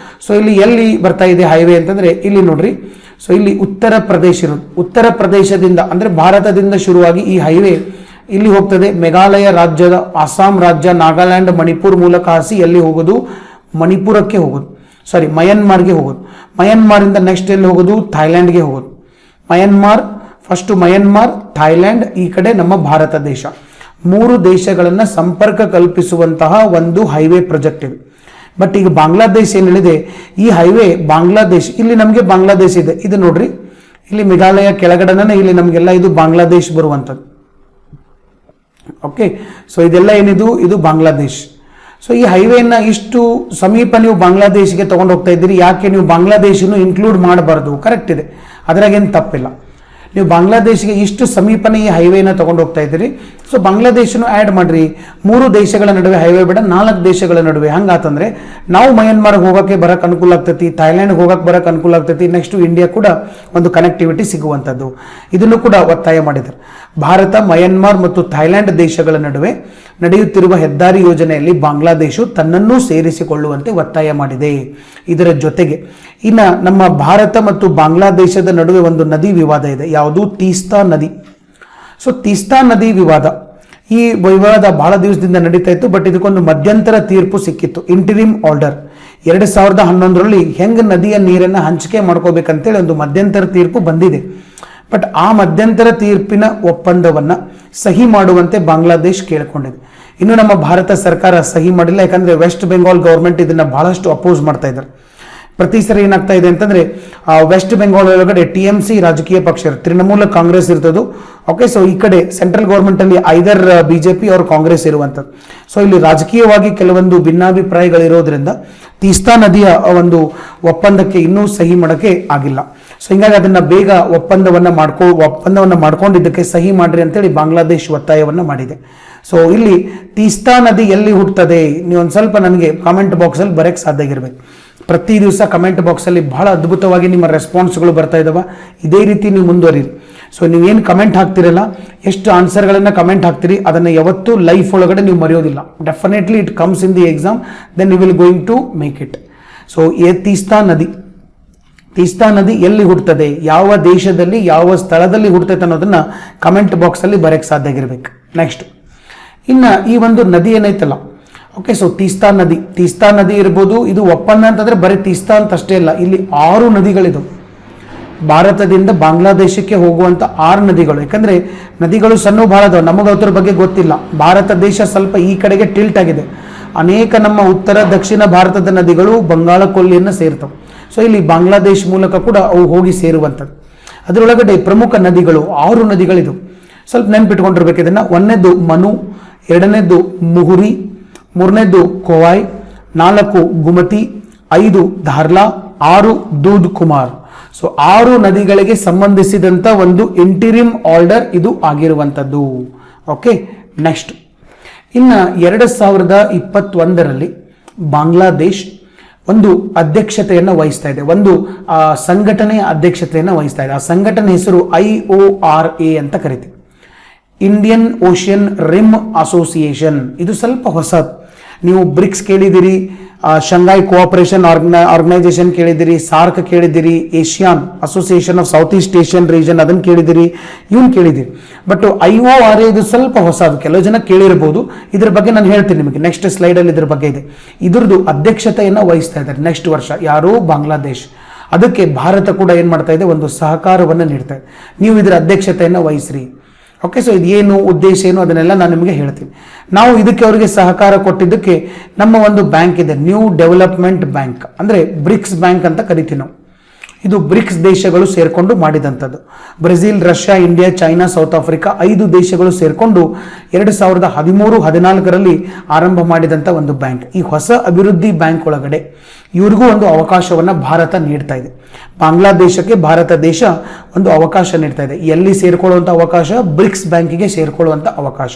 ಸೊ ಇಲ್ಲಿ ಎಲ್ಲಿ ಬರ್ತಾ ಇದೆ ಹೈವೇ ಅಂತಂದ್ರೆ ಇಲ್ಲಿ ನೋಡ್ರಿ. ಸೊ ಇಲ್ಲಿ ಉತ್ತರ ಪ್ರದೇಶ ಇರೋದು, ಉತ್ತರ ಪ್ರದೇಶದಿಂದ ಅಂದ್ರೆ ಭಾರತದಿಂದ ಶುರುವಾಗಿ ಈ ಹೈವೇ ಇಲ್ಲಿ ಹೋಗ್ತದೆ. ಮೇಘಾಲಯ ರಾಜ್ಯದ, ಅಸ್ಸಾಂ ರಾಜ್ಯ, ನಾಗಾಲ್ಯಾಂಡ್, ಮಣಿಪುರ್ ಮೂಲಕ ಹಾಸಿ ಎಲ್ಲಿ ಹೋಗೋದು, ಮಣಿಪುರಕ್ಕೆ ಹೋಗೋದು, ಸಾರಿ ಮಯನ್ಮಾರ್ಗೆ ಹೋಗೋದು. ಮಯನ್ಮಾರಿಂದ ನೆಕ್ಸ್ಟ್ ಎಲ್ಲಿ ಹೋಗೋದು, ಥೈಲ್ಯಾಂಡ್ಗೆ ಹೋಗೋದು. ಫಸ್ಟ್ ಮಯನ್ಮಾರ್, ಥೈಲ್ಯಾಂಡ್, ಈ ಕಡೆ ನಮ್ಮ ಭಾರತ ದೇಶ. ಮೂರು ದೇಶಗಳನ್ನು ಸಂಪರ್ಕ ಕಲ್ಪಿಸುವಂತಹ ಒಂದು ಹೈವೇ ಪ್ರಾಜೆಕ್ಟ್ ಇದು. ಬಟ್ ಈಗ ಬಾಂಗ್ಲಾದೇಶ ಏನು ಹೇಳಿದೆ, ಈ ಹೈವೇ ಬಾಂಗ್ಲಾದೇಶ್, ಇಲ್ಲಿ ನಮಗೆ ಬಾಂಗ್ಲಾದೇಶ ಇದೆ. ಇದು ನೋಡ್ರಿ, ಇಲ್ಲಿ ಮೇಘಾಲಯ ಕೆಳಗಡೆನೇ ಇಲ್ಲಿ ನಮಗೆಲ್ಲ ಇದು ಬಾಂಗ್ಲಾದೇಶ್ ಬರುವಂಥದ್ದು. ಓಕೆ, ಸೊ ಇದೆಲ್ಲ ಏನಿದು, ಇದು ಬಾಂಗ್ಲಾದೇಶ್. ಸೊ ಈ ಹೈವೇನ ಇಷ್ಟು ಸಮೀಪ ನೀವು ಬಾಂಗ್ಲಾದೇಶ್ಗೆ ತಗೊಂಡು ಹೋಗ್ತಾ ಇದ್ದೀರಿ, ಯಾಕೆ ನೀವು ಬಾಂಗ್ಲಾದೇಶನು ಇನ್ಕ್ಲೂಡ್ ಮಾಡಬಾರ್ದು? ಕರೆಕ್ಟ್ ಇದೆ, ಅದ್ರಾಗೇನು ತಪ್ಪಿಲ್ಲ. ನೀವು ಬಾಂಗ್ಲಾದೇಶ್ಗೆ ಇಷ್ಟು ಸಮೀಪನೇ ಈ ಹೈವೇನ ತಗೊಂಡು ಹೋಗ್ತಾ ಇದ್ದೀರಿ. ಸೊ ಬಾಂಗ್ಲಾದೇಶನು ಆ್ಯಡ್ ಮಾಡ್ರಿ. 3 ದೇಶಗಳ ನಡುವೆ ಹೈವೇ ಬೇಡ, 4 ದೇಶಗಳ ನಡುವೆ. ಹಂಗಾತಂದ್ರೆ ನಾವು ಮಯನ್ಮಾರ್ಗೆ ಹೋಗೋಕ್ಕೆ ಬರೋಕ್ಕೆ ಅನುಕೂಲ ಆಗ್ತೈತಿ, ಥೈಲ್ಯಾಂಡ್ಗೆ ಹೋಗೋಕ್ಕೆ ಬರೋಕ್ಕೆ ಅನುಕೂಲ ಆಗ್ತೈತಿ, ನೆಕ್ಸ್ಟ್ ಇಂಡಿಯಾ ಕೂಡ ಒಂದು ಕನೆಕ್ಟಿವಿಟಿ ಸಿಗುವಂಥದ್ದು. ಇದನ್ನು ಕೂಡ ಒತ್ತಾಯ ಮಾಡಿದರು. ಭಾರತ, ಮಯನ್ಮಾರ್ ಮತ್ತು ಥೈಲ್ಯಾಂಡ್ ದೇಶಗಳ ನಡುವೆ ನಡೆಯುತ್ತಿರುವ ಹೆದ್ದಾರಿ ಯೋಜನೆಯಲ್ಲಿ ಬಾಂಗ್ಲಾದೇಶ ತನ್ನನ್ನು ಸೇರಿಸಿಕೊಳ್ಳುವಂತೆ ಒತ್ತಾಯ ಮಾಡಿದೆ. ಇದರ ಜೊತೆಗೆ ಇನ್ನು ನಮ್ಮ ಭಾರತ ಮತ್ತು ಬಾಂಗ್ಲಾದೇಶದ ನಡುವೆ ಒಂದು ನದಿ ವಿವಾದ ಇದೆ. ಯಾವುದು? ತೀಸ್ತಾ ನದಿ. ಸೊ ತೀಸ್ತಾ ನದಿ ವಿವಾದ, ಈ ವಿವಾದ ಬಹಳ ದಿವಸದಿಂದ ನಡೀತಾ ಇತ್ತು. ಬಟ್ ಇದಕ್ಕೊಂದು ಮಧ್ಯಂತರ ತೀರ್ಪು ಸಿಕ್ಕಿತ್ತು, ಇಂಟಿರಿಮ್ ಆರ್ಡರ್. 2011ರಲ್ಲಿ ಹೆಂಗೆ ನದಿಯ ನೀರನ್ನು ಹಂಚಿಕೆ ಮಾಡ್ಕೋಬೇಕಂತೇಳಿ ಒಂದು ಮಧ್ಯಂತರ ತೀರ್ಪು ಬಂದಿದೆ. ಬಟ್ ಆ ಮಧ್ಯಂತರ ತೀರ್ಪಿನ ಒಪ್ಪಂದವನ್ನು ಸಹಿ ಮಾಡುವಂತೆ ಬಾಂಗ್ಲಾದೇಶ್ ಕೇಳಿಕೊಂಡಿದೆ. ಇನ್ನು ನಮ್ಮ ಭಾರತ ಸರ್ಕಾರ ಸಹಿ ಮಾಡಿಲ್ಲ, ಯಾಕಂದರೆ ವೆಸ್ಟ್ ಬೆಂಗಾಲ್ ಗೌರ್ಮೆಂಟ್ ಇದನ್ನು ಬಹಳಷ್ಟು ಅಪೋಸ್ ಮಾಡ್ತಾ ಇದ್ದಾರೆ. ಪ್ರತಿ ಸರಿ ಏನಾಗ್ತಾ ಇದೆ ಅಂತಂದರೆ ವೆಸ್ಟ್ ಬೆಂಗಾಲ್ ಒಳಗಡೆ TMC ರಾಜಕೀಯ ಪಕ್ಷ, ತೃಣಮೂಲ ಕಾಂಗ್ರೆಸ್ ಇರ್ತದ್ದು. ಓಕೆ, ಸೊ ಈ ಕಡೆ ಸೆಂಟ್ರಲ್ ಗೌರ್ಮೆಂಟಲ್ಲಿ ಐದರ್ BJP ಅವ್ರ ಕಾಂಗ್ರೆಸ್ ಇರುವಂಥದ್ದು. ಸೊ ಇಲ್ಲಿ ರಾಜಕೀಯವಾಗಿ ಕೆಲವೊಂದು ಭಿನ್ನಾಭಿಪ್ರಾಯಗಳಿರೋದ್ರಿಂದ ತೀಸ್ತಾ ನದಿಯ ಒಂದು ಒಪ್ಪಂದಕ್ಕೆ ಇನ್ನೂ ಸಹಿ ಮಾಡೋಕ್ಕೆ ಆಗಿಲ್ಲ. ಸೊ ಹಿಂಗಾಗಿ ಅದನ್ನು ಬೇಗ ಒಪ್ಪಂದವನ್ನು ಮಾಡ್ಕೊಂಡಿದ್ದಕ್ಕೆ ಸಹಿ ಮಾಡ್ರಿ ಅಂತೇಳಿ ಬಾಂಗ್ಲಾದೇಶ್ ಒತ್ತಾಯವನ್ನು ಮಾಡಿದೆ. ಸೊ ಇಲ್ಲಿ ತೀಸ್ತಾ ನದಿ ಎಲ್ಲಿ ಹುಟ್ಟುತ್ತದೆ, ನೀವು ಒಂದು ಸ್ವಲ್ಪ ನನಗೆ ಕಾಮೆಂಟ್ ಬಾಕ್ಸಲ್ಲಿ ಬರೋಕ್ಕೆ ಸಾಧ್ಯ ಆಗಿರ್ಬೇಕು. ಪ್ರತಿ ದಿವಸ ಕಮೆಂಟ್ ಬಾಕ್ಸಲ್ಲಿ ಬಹಳ ಅದ್ಭುತವಾಗಿ ನಿಮ್ಮ ರೆಸ್ಪಾನ್ಸ್ಗಳು ಬರ್ತಾ ಇದ್ದಾವೆ. ಇದೇ ರೀತಿ ನೀವು ಮುಂದುವರಿರಿ. ಸೊ ನೀವೇನು ಕಮೆಂಟ್ ಹಾಕ್ತಿರಲ್ಲ, ಎಷ್ಟು ಆನ್ಸರ್ಗಳನ್ನು ಕಮೆಂಟ್ ಹಾಕ್ತೀರಿ, ಅದನ್ನು ಯಾವತ್ತೂ ಲೈಫ್ ಒಳಗಡೆ ನೀವು ಮರೆಯೋದಿಲ್ಲ. Definitely it comes in the exam, then you will going to make it. So Teesta ನದಿ ಎಲ್ಲಿ ಹುಟ್ಟುತ್ತದೆ, ಯಾವ ದೇಶದಲ್ಲಿ, ಯಾವ ಸ್ಥಳದಲ್ಲಿ ಹುಟ್ಟುತ್ತೆ ಅನ್ನೋದನ್ನು ಕಮೆಂಟ್ ಬಾಕ್ಸಲ್ಲಿ ಬರೋಕ್ಕೆ ಸಾಧ್ಯ ಆಗಿರ್ಬೇಕು. ನೆಕ್ಸ್ಟ್, ಇನ್ನು ಈ ಒಂದು ನದಿ ಏನೈತಲ್ಲ, ಓಕೆ, ಸೊ ತೀಸ್ತಾ ನದಿ ಇರ್ಬೋದು. ಇದು ಒಪ್ಪಂದ ಅಂತಂದರೆ ಬರೀ ತೀಸ್ತಾ ಅಂತ ಅಷ್ಟೇ ಇಲ್ಲ, ಇಲ್ಲಿ 6 ನದಿಗಳಿದು. ಭಾರತದಿಂದ ಬಾಂಗ್ಲಾದೇಶಕ್ಕೆ ಹೋಗುವಂಥ 6 ನದಿಗಳು. ಯಾಕಂದರೆ ನದಿಗಳು ಸಣ್ಣ ಭಾಳ ಅದಾವೆ, ನಮಗೆ ಅದ್ರ ಬಗ್ಗೆ ಗೊತ್ತಿಲ್ಲ. ಭಾರತ ದೇಶ ಸ್ವಲ್ಪ ಈ ಕಡೆಗೆ ಟಿಲ್ಟ್ ಆಗಿದೆ. ಅನೇಕ ನಮ್ಮ ಉತ್ತರ ದಕ್ಷಿಣ ಭಾರತದ ನದಿಗಳು ಬಂಗಾಳ ಕೊಲ್ಲಿಯನ್ನು ಸೇರ್ತವೆ. ಸೊ ಇಲ್ಲಿ ಬಾಂಗ್ಲಾದೇಶ್ ಮೂಲಕ ಕೂಡ ಅವು ಹೋಗಿ ಸೇರುವಂಥದ್ದು. ಅದರೊಳಗಡೆ ಪ್ರಮುಖ ನದಿಗಳು 6 ನದಿಗಳಿದು. ಸ್ವಲ್ಪ ನೆನ್ಪಿಟ್ಕೊಂಡಿರ್ಬೇಕು ಇದನ್ನು. 1ನೇದು ಮನು, 2ನೇದು ಮುಹುರಿ, 3ನೇದು ಕೋವಾಯ್, 4 ಗುಮತಿ, 5 ಧಾರ್ಲಾ, 6 ದೂದ್ ಕುಮಾರ್. ಸೊ 6 ನದಿಗಳಿಗೆ ಸಂಬಂಧಿಸಿದಂಥ ಒಂದು ಇಂಟಿರಿಮ್ ಆರ್ಡರ್ ಇದು ಆಗಿರುವಂಥದ್ದು. ಓಕೆ, ನೆಕ್ಸ್ಟ್ ಇನ್ನು 2021ರಲ್ಲಿ ಬಾಂಗ್ಲಾದೇಶ್ ಒಂದು ಅಧ್ಯಕ್ಷತೆಯನ್ನು ವಹಿಸ್ತಾ ಇದೆ, ಒಂದು ಸಂಘಟನೆಯ ಅಧ್ಯಕ್ಷತೆಯನ್ನು ವಹಿಸ್ತಾ ಇದೆ. ಆ ಸಂಘಟನೆ ಹೆಸರು IORA ಅಂತ ಕರಿತೀವಿ, ಇಂಡಿಯನ್ ಓಷಿಯನ್ ರಿಮ್ ಅಸೋಸಿಯೇಷನ್. ಇದು ಸ್ವಲ್ಪ ಹೊಸದು. ನೀವು ಬ್ರಿಕ್ಸ್ ಕೇಳಿದಿರಿ, ಶಂಘಾಯ್ ಕೋಆಪರೇಷನ್ ಆರ್ಗನೈಸೇಷನ್ ಕೇಳಿದಿರಿ, ಸಾರ್ಕ್ ಕೇಳಿದಿರಿ, Asian association of south East Asian region ಅದನ್ನು ಕೇಳಿದಿರಿ, ಇವನ್ ಕೇಳಿದಿರಿ. ಬಟ್ IORA ಇದು ಸ್ವಲ್ಪ ಹೊಸದು, ಕೆಲವು ಜನ ಕೇಳಿರ್ಬೋದು. ಇದ್ರ ಬಗ್ಗೆ ನಾನು ಹೇಳ್ತೀನಿ ನಿಮಗೆ ನೆಕ್ಸ್ಟ್ ಸ್ಲೈಡಲ್ಲಿ. ಇದ್ರ ಬಗ್ಗೆ ಇದೆ. ಇದ್ರದ್ದು ಅಧ್ಯಕ್ಷತೆಯನ್ನು ವಹಿಸ್ತಾ ಇದ್ದಾರೆ ನೆಕ್ಸ್ಟ್ ವರ್ಷ ಯಾರು? ಬಾಂಗ್ಲಾದೇಶ್. ಅದಕ್ಕೆ ಭಾರತ ಕೂಡ ಏನು ಮಾಡ್ತಾ ಇದೆ? ಒಂದು ಸಹಕಾರವನ್ನು ನೀಡ್ತಾ ಇದೆ. ನೀವು ಇದರ ಅಧ್ಯಕ್ಷತೆಯನ್ನು ವಹಿಸ್ರಿ. ಓಕೆ, ಸೊ ಇದೇನು ಉದ್ದೇಶ ಏನು ಅದನ್ನೆಲ್ಲ ನಾನು ನಿಮಗೆ ಹೇಳ್ತೀನಿ. ನಾವು ಇದಕ್ಕೆ ಅವರಿಗೆ ಸಹಕಾರ ಕೊಟ್ಟಿದ್ದಕ್ಕೆ ನಮ್ಮ ಒಂದು ಬ್ಯಾಂಕ್ ಇದೆ, ನ್ಯೂ ಡೆವಲಪ್ಮೆಂಟ್ ಬ್ಯಾಂಕ್, ಅಂದರೆ ಬ್ರಿಕ್ಸ್ ಬ್ಯಾಂಕ್ ಅಂತ ಕರಿತೀವಿ ನಾವು. ಇದು ಬ್ರಿಕ್ಸ್ ದೇಶಗಳು ಸೇರ್ಕೊಂಡು ಮಾಡಿದಂಥದ್ದು. Brazil, Russia, India, China, South Africa 5 ದೇಶಗಳು ಸೇರ್ಕೊಂಡು 2013-14ರಲ್ಲಿ ಆರಂಭ ಮಾಡಿದಂಥ ಒಂದು ಬ್ಯಾಂಕ್. ಈ ಹೊಸ ಅಭಿವೃದ್ಧಿ ಬ್ಯಾಂಕ್ ಒಳಗಡೆ ಇವ್ರಿಗೂ ಒಂದು ಅವಕಾಶವನ್ನು ಭಾರತ ನೀಡ್ತಾ ಇದೆ. ಬಾಂಗ್ಲಾದೇಶಕ್ಕೆ ಭಾರತ ದೇಶ ಒಂದು ಅವಕಾಶ ನೀಡ್ತಾ ಇದೆ. ಎಲ್ಲಿ ಸೇರ್ಕೊಳ್ಳುವಂಥ ಅವಕಾಶ? ಬ್ರಿಕ್ಸ್ ಬ್ಯಾಂಕಿಗೆ ಸೇರ್ಕೊಳ್ಳುವಂಥ ಅವಕಾಶ.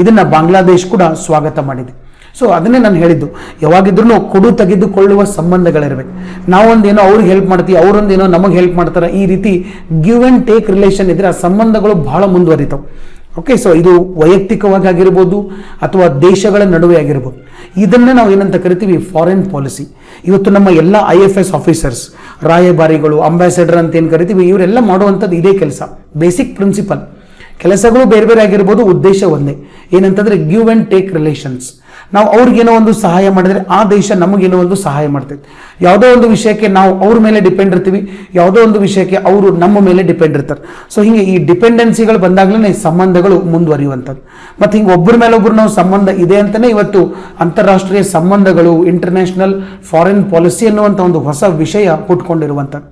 ಇದನ್ನು ಬಾಂಗ್ಲಾದೇಶ್ ಕೂಡ ಸ್ವಾಗತ ಮಾಡಿದೆ. ಸೊ ಅದನ್ನೇ ನಾನು ಹೇಳಿದ್ದು, ಯಾವಾಗಿದ್ರೂ ಕೊಡು ತೆಗೆದುಕೊಳ್ಳುವ ಸಂಬಂಧಗಳಿರಬೇಕು. ನಾವೊಂದೇನೋ ಅವ್ರಿಗೆ ಹೆಲ್ಪ್ ಮಾಡ್ತೀವಿ, ಅವರೊಂದೇನೋ ನಮಗೆ ಹೆಲ್ಪ್ ಮಾಡ್ತಾರೆ. ಈ ರೀತಿ ಗಿವ್ ಆ್ಯಂಡ್ ಟೇಕ್ ರಿಲೇಷನ್ ಇದ್ರೆ ಆ ಸಂಬಂಧಗಳು ಬಹಳ ಮುಂದುವರಿತಾವೆ. ಓಕೆ, ಸೊ ಇದು ವೈಯಕ್ತಿಕವಾಗಿ ಆಗಿರ್ಬೋದು ಅಥವಾ ದೇಶಗಳ ನಡುವೆ ಆಗಿರ್ಬೋದು. ಇದನ್ನೇ ನಾವು ಏನಂತ ಕರಿತೀವಿ? Foreign policy. ಇವತ್ತು ನಮ್ಮ ಎಲ್ಲ IFS ಆಫೀಸರ್ಸ್, ರಾಯಭಾರಿಗಳು, ಅಂಬಾಸಡರ್ ಅಂತ ಏನು ಕರಿತೀವಿ, ಇವರೆಲ್ಲ ಮಾಡುವಂಥದ್ದು ಇದೇ ಕೆಲಸ. Basic principal. ಕೆಲಸಗಳು ಬೇರೆ ಬೇರೆ ಆಗಿರ್ಬೋದು, ಉದ್ದೇಶ ಒಂದೇ. ಏನಂತಂದರೆ ಗಿವ್ ಆ್ಯಂಡ್ ಟೇಕ್ ರಿಲೇಷನ್ಸ್. ನಾವು ಅವ್ರಿಗೇನೋ ಒಂದು ಸಹಾಯ ಮಾಡಿದ್ರೆ ಆ ದೇಶ ನಮಗೇನೋ ಒಂದು ಸಹಾಯ ಮಾಡ್ತೈತೆ. ಯಾವುದೋ ಒಂದು ವಿಷಯಕ್ಕೆ ನಾವು ಅವ್ರ ಮೇಲೆ ಡಿಪೆಂಡ್ ಇರ್ತೀವಿ, ಯಾವುದೋ ಒಂದು ವಿಷಯಕ್ಕೆ ಅವರು ನಮ್ಮ ಮೇಲೆ ಡಿಪೆಂಡ್ ಇರ್ತಾರೆ. ಸೊ ಹೀಗೆ ಈ ಡಿಪೆಂಡೆನ್ಸಿಗಳು ಬಂದಾಗಲೇ ಸಂಬಂಧಗಳು ಮುಂದುವರಿಯುವಂಥದ್ದು. ಮತ್ತು ಹಿಂಗೆ ಒಬ್ಬರ ಮೇಲೊಬ್ಬರು ನಾವು ಸಂಬಂಧ ಇದೆ ಅಂತಲೇ ಇವತ್ತು ಅಂತಾರಾಷ್ಟ್ರೀಯ ಸಂಬಂಧಗಳು, ಇಂಟರ್ನ್ಯಾಷನಲ್ ಫಾರಿನ್ ಪಾಲಿಸಿ ಅನ್ನುವಂಥ ಒಂದು ಹೊಸ ವಿಷಯ ಹುಟ್ಕೊಂಡಿರುವಂಥದ್ದು.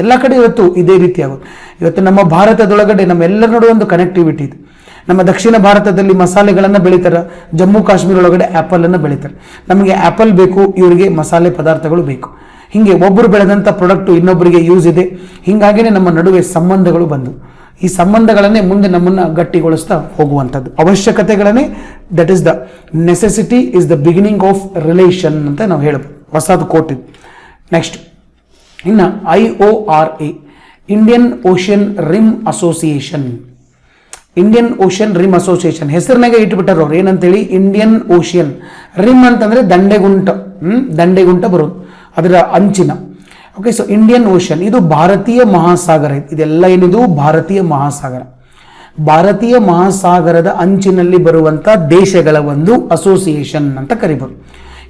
ಎಲ್ಲ ಕಡೆ ಇವತ್ತು ಇದೇ ರೀತಿ ಆಗುತ್ತೆ. ಇವತ್ತು ನಮ್ಮ ಭಾರತದೊಳಗಡೆ ನಮ್ಮೆಲ್ಲರ ನಡುವೆ ಒಂದು ಕನೆಕ್ಟಿವಿಟಿ ಇದೆ. ನಮ್ಮ ದಕ್ಷಿಣ ಭಾರತದಲ್ಲಿ ಮಸಾಲೆಗಳನ್ನು ಬೆಳೀತಾರೆ, ಜಮ್ಮು ಕಾಶ್ಮೀರ ಒಳಗಡೆ ಆ್ಯಪಲನ್ನು ಬೆಳೀತಾರೆ. ನಮಗೆ ಆ್ಯಪಲ್ ಬೇಕು, ಇವರಿಗೆ ಮಸಾಲೆ ಪದಾರ್ಥಗಳು ಬೇಕು. ಹೀಗೆ ಒಬ್ಬರು ಬೆಳೆದಂಥ ಪ್ರಾಡಕ್ಟು ಇನ್ನೊಬ್ಬರಿಗೆ ಯೂಸ್ ಇದೆ. ಹೀಗಾಗಿಯೇ ನಮ್ಮ ನಡುವೆ ಸಂಬಂಧಗಳು ಬಂದು ಈ ಸಂಬಂಧಗಳನ್ನೇ ಮುಂದೆ ನಮ್ಮನ್ನು ಗಟ್ಟಿಗೊಳಿಸ್ತಾ ಹೋಗುವಂಥದ್ದು. ಅವಶ್ಯಕತೆಗಳನ್ನೇ, that is the necessity is the beginning of relation ಅಂತ ನಾವು ಹೇಳ್ಬೋದು. ಹೊಸದು ಕೋಟ್ ಇದು. ನೆಕ್ಸ್ಟ್ ಇನ್ನು IORA, Indian ocean rim association. Indian ocean rim association ಹೆಸರಿನಾಗೆ ಇಟ್ಬಿಟ್ಟಾರ ಅವ್ರು. ಏನಂತೇಳಿ? ಇಂಡಿಯನ್ ಓಷಿಯನ್ ರಿಮ್ ಅಂತಂದರೆ ದಂಡೆಗುಂಟ ಬರೋದು, ಅದರ ಅಂಚಿನ. ಓಕೆ, ಸೊ ಇಂಡಿಯನ್ ಓಷನ್ ಇದು ಭಾರತೀಯ ಮಹಾಸಾಗರ. ಇದೆಲ್ಲ ಏನಿದು? ಭಾರತೀಯ ಮಹಾಸಾಗರ. ಭಾರತೀಯ ಮಹಾಸಾಗರದ ಅಂಚಿನಲ್ಲಿ ಬರುವಂಥ ದೇಶಗಳ ಒಂದು ಅಸೋಸಿಯೇಷನ್ ಅಂತ ಕರಿಬೋದು.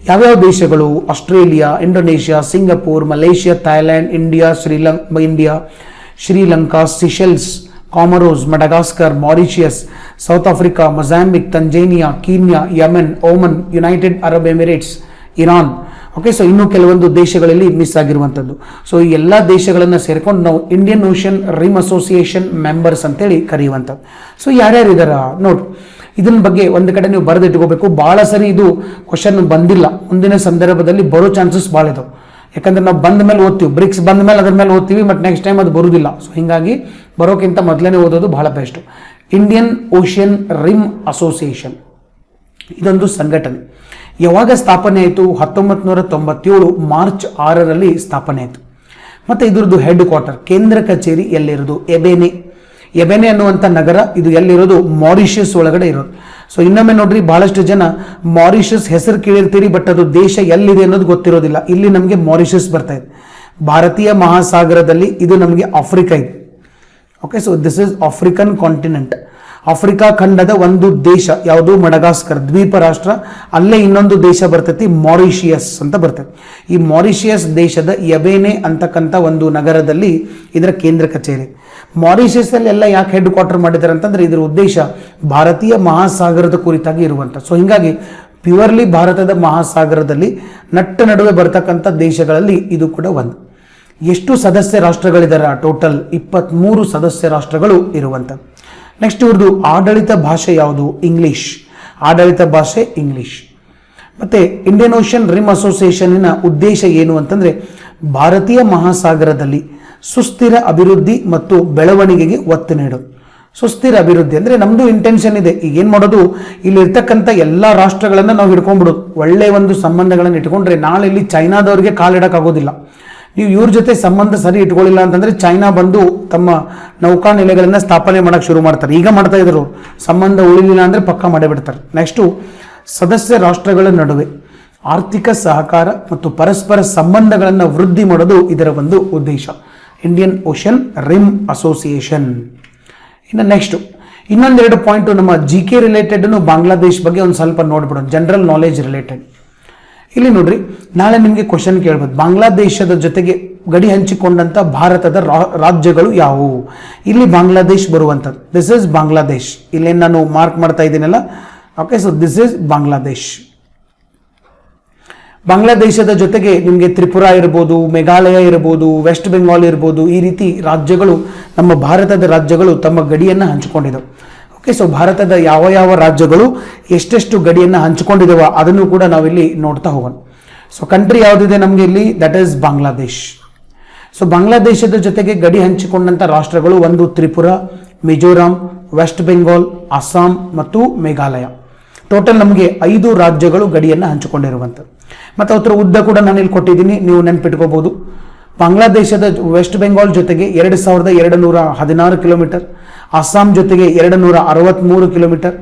ಯಾವ್ಯಾವ ದೇಶಗಳು? Australia, Indonesia, Singapore, Malaysia, Thailand, India, Sri Lanka, Seychelles, Comoros, Madagascar, Mauritius, South Africa, Mozambique, Tanzania, Kenya, Yemen, Oman, United Arab Emirates, Iran. Okay, so ಇನ್ನೂ ಕೆಲವೊಂದು ದೇಶಗಳಲ್ಲಿ ಮಿಸ್ ಆಗಿರುವಂಥದ್ದು. ಸೊ ಈ ಎಲ್ಲ ದೇಶಗಳನ್ನು ಸೇರ್ಕೊಂಡು ನಾವು Indian ocean rim association members ಅಂತೇಳಿ ಕರೆಯುವಂಥದ್ದು. ಸೊ ಯಾರ್ಯಾರು ಇದ್ದಾರ ನೋಡ್ರಿ. ಇದನ್ನ ಬಗ್ಗೆ ಒಂದು ಕಡೆ ನೀವು ಬರೆದಿಟ್ಕೋಬೇಕು. ಭಾಳ ಸರಿ ಇದು ಕ್ವಶನ್ ಬಂದಿಲ್ಲ, ಮುಂದಿನ ಸಂದರ್ಭದಲ್ಲಿ ಬರೋ ಚಾನ್ಸಸ್ ಭಾಳ ಇದಾವೆ. ಯಾಕಂದ್ರೆ ನಾವು ಬಂದ ಮೇಲೆ ಓದ್ತೀವಿ, ಬ್ರಿಕ್ಸ್ ಬಂದ ಮೇಲೆ ಅದ್ರ ಮೇಲೆ ಓದ್ತೀವಿ, ಬಟ್ ನೆಕ್ಸ್ಟ್ ಟೈಮ್ ಅದು ಬರುವುದಿಲ್ಲ. ಸೊ ಹೀಗಾಗಿ ಬರೋಕ್ಕಿಂತ ಮೊದಲನೇ ಓದೋದು ಬಹಳ best. Indian ocean rim association ಇದೊಂದು ಸಂಘಟನೆ. ಯಾವಾಗ ಸ್ಥಾಪನೆ ಆಯಿತು? 1997 ಮಾರ್ಚ್ 6ರಲ್ಲಿ ಸ್ಥಾಪನೆ ಆಯಿತು. ಮತ್ತು ಇದ್ರದ್ದು ಹೆಡ್ ಕ್ವಾರ್ಟರ್, ಕೇಂದ್ರ ಕಚೇರಿ ಎಲ್ಲಿರೋದು? ಎಬೆನೆ ಅನ್ನುವಂಥ ನಗರ. ಇದು ಎಲ್ಲಿರೋದು? ಮಾರಿಷಿಯಸ್ ಒಳಗಡೆ ಇರೋದು. ಸೊ ಇನ್ನೊಮ್ಮೆ ನೋಡ್ರಿ, ಬಹಳಷ್ಟು ಜನ ಮಾರಿಷಿಯಸ್ ಹೆಸರು ಕೇಳಿರ್ತೀರಿ, ಬಟ್ ಅದು ದೇಶ ಎಲ್ಲಿದೆ ಅನ್ನೋದು ಗೊತ್ತಿರೋದಿಲ್ಲ. ಇಲ್ಲಿ ನಮಗೆ ಮಾರಿಷಿಯಸ್ ಬರ್ತಾ ಇದೆ. ಭಾರತೀಯ ಮಹಾಸಾಗರದಲ್ಲಿ ಇದು ನಮಗೆ ಆಫ್ರಿಕಾ ಇದೆ. Okay, so this is African continent. Africa ಖಂಡದ ಒಂದು ದೇಶ ಯಾವುದು ಮಡಗಾಸ್ಕರ್ ದ್ವೀಪ ರಾಷ್ಟ್ರ, ಅಲ್ಲೇ ಇನ್ನೊಂದು ದೇಶ ಬರ್ತೈತಿ ಮಾರಿಷಿಯಸ್ ಅಂತ ಬರ್ತೈತಿ. ಈ ಮಾರಿಷಿಯಸ್ ದೇಶದ ಯಬೇನೆ ಅಂತಕ್ಕಂಥ ಒಂದು ನಗರದಲ್ಲಿ ಇದರ ಕೇಂದ್ರ ಕಚೇರಿ. ಮಾರಿಷಿಯಸ್ ಅಲ್ಲಿ ಎಲ್ಲ ಯಾಕೆ ಹೆಡ್ ಕ್ವಾರ್ಟರ್ ಮಾಡಿದ್ದಾರೆ ಅಂತಂದ್ರೆ ಇದರ ಉದ್ದೇಶ ಭಾರತೀಯ ಮಹಾಸಾಗರದ ಕುರಿತಾಗಿ ಇರುವಂತ. ಸೊ ಹಿಂಗಾಗಿ ಪ್ಯೂರ್ಲಿ ಭಾರತದ ಮಹಾಸಾಗರದಲ್ಲಿ ನಟ್ಟ ನಡುವೆ ಬರ್ತಕ್ಕಂಥ ದೇಶಗಳಲ್ಲಿ ಇದು ಕೂಡ ಒಂದು. ಎಷ್ಟು ಸದಸ್ಯ ರಾಷ್ಟ್ರಗಳಿದ್ದಾರೆ? ಟೋಟಲ್ 23 ಸದಸ್ಯ ರಾಷ್ಟ್ರಗಳು ಇರುವಂತ. ನೆಕ್ಸ್ಟ್ ಇವ್ರದ್ದು ಆಡಳಿತ ಭಾಷೆ ಯಾವುದು? ಇಂಗ್ಲಿಷ್. ಆಡಳಿತ ಭಾಷೆ ಇಂಗ್ಲಿಷ್. ಮತ್ತೆ ಇಂಡಿಯನ್ ಓಷನ್ ರಿಮ್ ಅಸೋಸಿಯೇಷನ್ನ ಉದ್ದೇಶ ಏನು ಅಂತಂದ್ರೆ ಭಾರತೀಯ ಮಹಾಸಾಗರದಲ್ಲಿ ಸುಸ್ಥಿರ ಅಭಿವೃದ್ಧಿ ಮತ್ತು ಬೆಳವಣಿಗೆಗೆ ಒತ್ತು ನೀಡೋದು. ಸುಸ್ಥಿರ ಅಭಿವೃದ್ಧಿ ಅಂದ್ರೆ ನಮ್ದು ಇಂಟೆನ್ಷನ್ ಇದೆ. ಈಗ ಏನ್ ಮಾಡೋದು, ಇಲ್ಲಿ ಇರ್ತಕ್ಕಂಥ ಎಲ್ಲಾ ರಾಷ್ಟ್ರಗಳನ್ನ ನಾವು ಹಿಡ್ಕೊಂಡ್ಬಿಡೋದು. ಒಳ್ಳೆ ಒಂದು ಸಂಬಂಧಗಳನ್ನು ಇಟ್ಕೊಂಡ್ರೆ ನಾಳೆ ಇಲ್ಲಿ ಚೈನಾದವರಿಗೆ ಕಾಲಿಡಕ್ಕಾಗೋದಿಲ್ಲ. ನೀವು ಇವ್ರ ಜೊತೆ ಸಂಬಂಧ ಸರಿ ಇಟ್ಕೊಳ್ಳಿಲ್ಲ ಅಂತಂದ್ರೆ ಚೈನಾ ಬಂದು ತಮ್ಮ ನೌಕಾನೆಲೆಗಳನ್ನ ಸ್ಥಾಪನೆ ಮಾಡಕ್ ಶುರು ಮಾಡ್ತಾರೆ. ಈಗ ಮಾಡ್ತಾ ಇದ್ರು, ಸಂಬಂಧ ಉಳಿಲಿಲ್ಲ ಅಂದ್ರೆ ಪಕ್ಕ ಮಾಡೇ ಬಿಡ್ತಾರೆ. ನೆಕ್ಸ್ಟು ಸದಸ್ಯ ರಾಷ್ಟ್ರಗಳ ನಡುವೆ ಆರ್ಥಿಕ ಸಹಕಾರ ಮತ್ತು ಪರಸ್ಪರ ಸಂಬಂಧಗಳನ್ನು ವೃದ್ಧಿ ಮಾಡೋದು ಇದರ ಒಂದು ಉದ್ದೇಶ. Indian ocean rim association. ಇನ್ನು ನೆಕ್ಸ್ಟ್ ಇನ್ನೊಂದೆರಡು ಪಾಯಿಂಟ್ ನಮ್ಮ GK ರಿಲೇಟೆಡ್ ಬಾಂಗ್ಲಾದೇಶ್ ಬಗ್ಗೆ ಒಂದು ಸ್ವಲ್ಪ ನೋಡ್ಬಿಡೋಣ, ಜನರಲ್ ನಾಲೆಜ್ ರಿಲೇಟೆಡ್. ಇಲ್ಲಿ ನೋಡ್ರಿ, ನಾಳೆ ನಿಮಗೆ ಕ್ವಶನ್ ಕೇಳ್ಬೋದು, ಬಾಂಗ್ಲಾದೇಶದ ಜೊತೆಗೆ ಗಡಿ ಹಂಚಿಕೊಂಡಂತ ಭಾರತದ ರಾಜ್ಯಗಳು ಯಾವುವು? ಇಲ್ಲಿ ಬಾಂಗ್ಲಾದೇಶ್ ಬರುವಂಥದ್ದು. This is Bangladesh. ಇಲ್ಲೇನು ನಾನು ಮಾರ್ಕ್ ಮಾಡ್ತಾ ಇದ್ದೀನಲ್ಲ, okay. So this is Bangladesh. ಬಾಂಗ್ಲಾದೇಶದ ಜೊತೆಗೆ ನಿಮಗೆ ತ್ರಿಪುರಾ ಇರ್ಬೋದು, ಮೇಘಾಲಯ ಇರ್ಬೋದು, ವೆಸ್ಟ್ ಬೆಂಗಾಲ್ ಇರ್ಬೋದು, ಈ ರೀತಿ ರಾಜ್ಯಗಳು, ನಮ್ಮ ಭಾರತದ ರಾಜ್ಯಗಳು ತಮ್ಮ ಗಡಿಯನ್ನು ಹಂಚಿಕೊಂಡಿದ್ದವು. ಓಕೆ. ಸೊ ಭಾರತದ ಯಾವ ಯಾವ ರಾಜ್ಯಗಳು ಎಷ್ಟೆಷ್ಟು ಗಡಿಯನ್ನು ಹಂಚಿಕೊಂಡಿದ್ದೇವ ಅದನ್ನು ಕೂಡ ನಾವಿಲ್ಲಿ ನೋಡ್ತಾ ಹೋಗೋಣ. ಸೊ ಕಂಟ್ರಿ ಯಾವುದಿದೆ ನಮಗೆ ಇಲ್ಲಿ, ದಟ್ ಈಸ್ ಬಾಂಗ್ಲಾದೇಶ್. ಸೊ ಬಾಂಗ್ಲಾದೇಶದ ಜೊತೆಗೆ ಗಡಿ ಹಂಚಿಕೊಂಡಂಥ ರಾಷ್ಟ್ರಗಳು ಒಂದು ತ್ರಿಪುರಾ, ಮಿಜೋರಾಂ, ವೆಸ್ಟ್ ಬೆಂಗಾಲ್, ಅಸ್ಸಾಂ ಮತ್ತು ಮೇಘಾಲಯ. ಟೋಟಲ್ ನಮಗೆ 5 ರಾಜ್ಯಗಳು ಗಡಿಯನ್ನು ಹಂಚಿಕೊಂಡಿರುವಂಥದ್ದು. ಮತ್ತು ಅವರ ಉದ್ದ ಕೂಡ ನಾನು ಇಲ್ಲಿ ಕೊಟ್ಟಿದ್ದೀನಿ, ನೀವು ನೆನ್ಪಿಟ್ಕೋಬಹುದು. ಬಾಂಗ್ಲಾದೇಶದ ವೆಸ್ಟ್ ಬೆಂಗಾಲ್ ಜೊತೆಗೆ 2216 ಕಿಲೋಮೀಟರ್, ಅಸ್ಸಾಂ ಜೊತೆಗೆ 263 ಕಿಲೋಮೀಟರ್,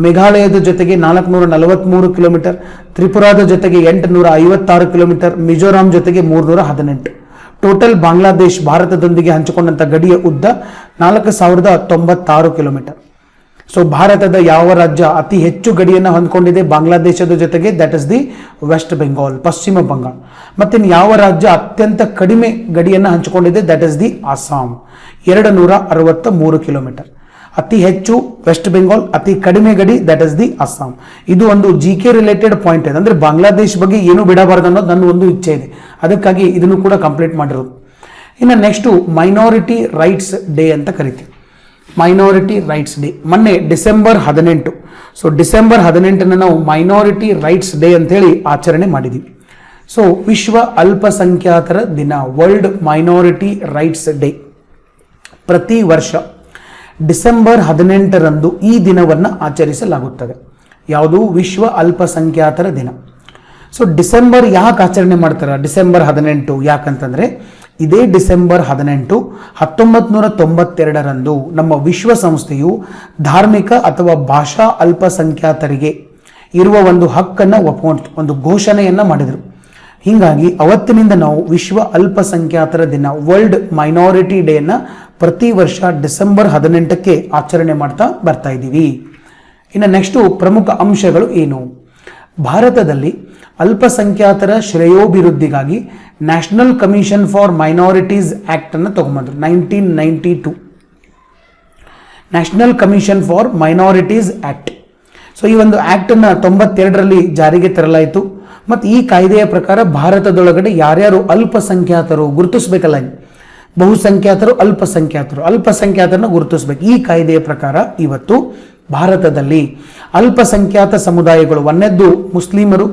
ಮೇಘಾಲಯದ ಜೊತೆಗೆ 443 ಕಿಲೋಮೀಟರ್, ತ್ರಿಪುರಾದ ಜೊತೆಗೆ 856 ಕಿಲೋಮೀಟರ್, ಮಿಜೋರಾಂ ಜೊತೆಗೆ 318. ಟೋಟಲ್ ಬಾಂಗ್ಲಾದೇಶ್ ಭಾರತದೊಂದಿಗೆ ಹಂಚಿಕೊಂಡಂಥ ಗಡಿಯ ಉದ್ದ 4096 ಕಿಲೋಮೀಟರ್. ಸೊ ಭಾರತದ ಯಾವ ರಾಜ್ಯ ಅತಿ ಹೆಚ್ಚು ಗಡಿಯನ್ನು ಹೊಂದ್ಕೊಂಡಿದೆ ಬಾಂಗ್ಲಾದೇಶದ ಜೊತೆಗೆ? That is the West Bengal, ಪಶ್ಚಿಮ ಬಂಗಾಳ. ಮತ್ತೆ ಯಾವ ರಾಜ್ಯ ಅತ್ಯಂತ ಕಡಿಮೆ ಗಡಿಯನ್ನು ಹಂಚಿಕೊಂಡಿದೆ? That is the Assam, 263 kilometre. ಅತಿ ಹೆಚ್ಚು ವೆಸ್ಟ್ ಬೆಂಗಾಲ್, ಅತಿ ಕಡಿಮೆ ಗಡಿ ದಟ್ ಇಸ್ ದಿ ಅಸ್ಸಾಂ. ಇದು ಒಂದು GK ರಿಲೇಟೆಡ್ ಪಾಯಿಂಟ್ ಇದೆ. ಅಂದ್ರೆ ಬಾಂಗ್ಲಾದೇಶ್ ಬಗ್ಗೆ ಏನು ಬಿಡಬಾರ್ದು ಅನ್ನೋದು ನನ್ನ ಒಂದು ಇಚ್ಛೆ ಇದೆ, ಅದಕ್ಕಾಗಿ ಇದನ್ನು ಕೂಡ ಕಂಪ್ಲೀಟ್ ಮಾಡಿರೋದು. ಇನ್ನು ನೆಕ್ಸ್ಟು ಮೈನಾರಿಟಿ ರೈಟ್ಸ್ ಡೇ ಅಂತ ಕರಿತೀವಿ. ಮೈನಾರಿಟಿ ರೈಟ್ಸ್ ಡೇ ಮೊನ್ನೆ ಡಿಸೆಂಬರ್ 18. ಸೊ ಡಿಸೆಂಬರ್ 18 ನಾವು ಮೈನಾರಿಟಿ ರೈಟ್ಸ್ ಡೇ ಅಂತೇಳಿ ಆಚರಣೆ ಮಾಡಿದ್ದೀವಿ. ಸೊ ವಿಶ್ವ ಅಲ್ಪಸಂಖ್ಯಾತರ ದಿನ, ವರ್ಲ್ಡ್ ಮೈನಾರಿಟಿ ರೈಟ್ಸ್ ಡೇ. ಪ್ರತಿ ವರ್ಷ ಡಿಸೆಂಬರ್ 18ರಂದು ಈ ದಿನವನ್ನು ಆಚರಿಸಲಾಗುತ್ತದೆ. ಯಾವುದು? ವಿಶ್ವ ಅಲ್ಪಸಂಖ್ಯಾತರ ದಿನ. ಸೊ ಡಿಸೆಂಬರ್ ಯಾಕೆ ಆಚರಣೆ ಮಾಡ್ತಾರೆ? ಡಿಸೆಂಬರ್ 18 ಯಾಕಂತಂದ್ರೆ ಇದೇ ಡಿಸೆಂಬರ್ 18 1992ರಂದು ನಮ್ಮ ವಿಶ್ವಸಂಸ್ಥೆಯು ಧಾರ್ಮಿಕ ಅಥವಾ ಭಾಷಾ ಅಲ್ಪಸಂಖ್ಯಾತರಿಗೆ ಇರುವ ಒಂದು ಹಕ್ಕನ್ನು ಒಪ್ಪಿಕೊಂಡು ಒಂದು ಘೋಷಣೆಯನ್ನು ಮಾಡಿದರು. ಹೀಗಾಗಿ ಅವತ್ತಿನಿಂದ ನಾವು ವಿಶ್ವ ಅಲ್ಪಸಂಖ್ಯಾತರ ದಿನ, ವರ್ಲ್ಡ್ ಮೈನಾರಿಟಿ ಡೇಯನ್ನು ಪ್ರತಿ ವರ್ಷ ಡಿಸೆಂಬರ್ 18ಕ್ಕೆ ಆಚರಣೆ ಮಾಡ್ತಾ ಬರ್ತಾ ಇದ್ದೀವಿ. ಇನ್ನು ನೆಕ್ಸ್ಟು ಪ್ರಮುಖ ಅಂಶಗಳು ಏನು? ಭಾರತದಲ್ಲಿ ಅಲ್ಪಸಂಖ್ಯಾತರ ಶ್ರೇಯೋಭಿವೃದ್ಧಿಗಾಗಿ national commission for minorities act ಅನ್ನು ತಗೊಂಡ್ಬಂದ್ರು 1992. National commission for minorities act. So ಈ ಒಂದು ಆಕ್ಟ್ ಅನ್ನು 92ರಲ್ಲಿ ಜಾರಿಗೆ ತರಲಾಯಿತು. ಮತ್ತು ಈ ಕಾಯ್ದೆಯ ಪ್ರಕಾರ ಭಾರತದೊಳಗಡೆ ಯಾರ್ಯಾರು ಅಲ್ಪಸಂಖ್ಯಾತರು ಗುರುತಿಸಬೇಕಲ್ಲ, ಬಹುಸಂಖ್ಯಾತರು, ಅಲ್ಪಸಂಖ್ಯಾತರನ್ನ ಗುರುತಿಸಬೇಕು. ಈ ಕಾಯ್ದೆಯ ಪ್ರಕಾರ ಇವತ್ತು ಭಾರತದಲ್ಲಿ ಅಲ್ಪಸಂಖ್ಯಾತ ಸಮುದಾಯಗಳು, ಒಂದನೇದ್ದು ಮುಸ್ಲಿಮರು,